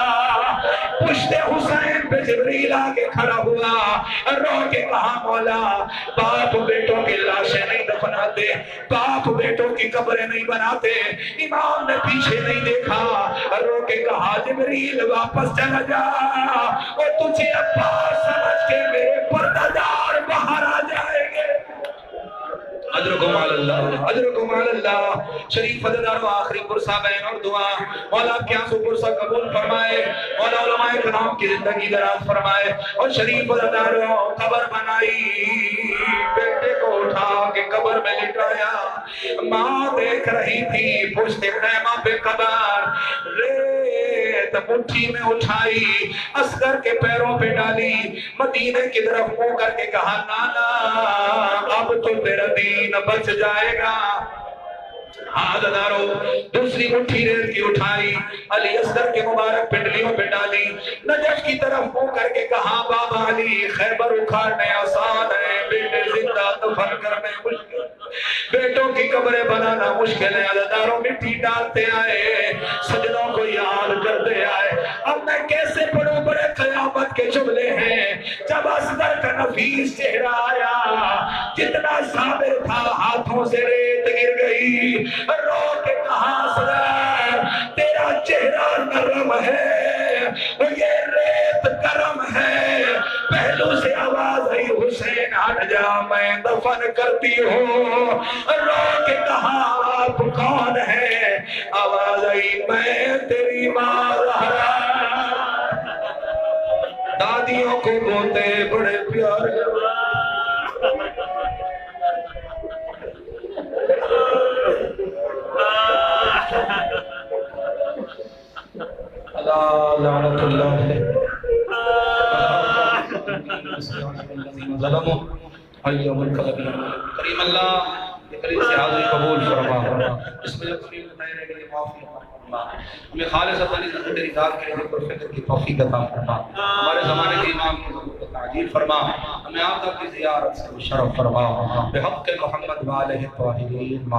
پشت حسین پہ جبریل آ کے کھڑا ہوا، رو کے کہا مولا باپ بیٹوں کی لاشیں نہیں دفناتے، باپ بیٹوں کی قبریں نہیں بناتے۔ امام نے پیچھے نہیں دیکھا، رو کے کہا جبریل واپس چلا جا، اور تجھے عباس سمجھ کے میرے پردہ باہر آ جائیں گے۔ اجرکم اللہ، اجرکم اللہ۔ شریف عزدار و آخری پرسہ بین اور دعا، مولا کیا سو پرسہ قبول فرمائے، مولا علماء کرام کی زندگی دراز فرمائے، اور شریف عزدار و قبر بنائی، بیٹے کو اٹھا کے قبر میں لٹایا۔ ماں دیکھ رہی تھی پشت خیمہ پہ قبر، ریت مٹھی میں اٹھائی، اصغر کے پیروں پہ ڈالی، مدینے کی طرف منہ کر کے کہا نانا اب تو تیرا دین بچ جائے گا۔ عزدارو دوسری مٹھی ریت کی اٹھائی، علی اصغر کے مبارک پنڈلیوں پہ ڈالی، نجف کی طرف منہ کر کے کہا بابا علی خیبر اکھاڑنے آسان ہے، بیٹے زندہ دفن کرنے مشکل، بیٹوں کی قبریں بنانا مشکل ہے۔ عزدارو مٹی ڈالتے آئے، سجدوں کو یاد کرتے آئے، اب میں کیسے پڑھوں، بڑے قیامت کے جملے ہیں۔ جب اصغر کا نفیس چہرہ آیا، جتنا صابر تھا ہاتھوں سے ریت گر گئی، رو کے کہا اصغر تیرا چہرہ نرم ہے، یہ ریت گرم ہے۔ پہلو سے آواز آئی حسین ہٹ جا میں دفن کرتی ہوں۔ رو کے کہا آپ کون ہے؟ آواز آئی میں تیری ماں زہرا، دادیوں کو بولتے بڑے پیارے لعنت اللہ ظلموا ایوم القلبی۔ کریم اللہ یہ قریب سے حاضری قبول فرما، اس میں اپنی خیر کے لیے معافی فرما، ہمیں خالصتاً تیری ذات کے ذکر و فکر کی توفیق عطا فرما، ہمارے زمانے کے امام کی ضرورت کو تعجیل فرما، ہمیں آپ کی زیارت سے شرف فرما، بحق محمد و آلہ الطاہرین۔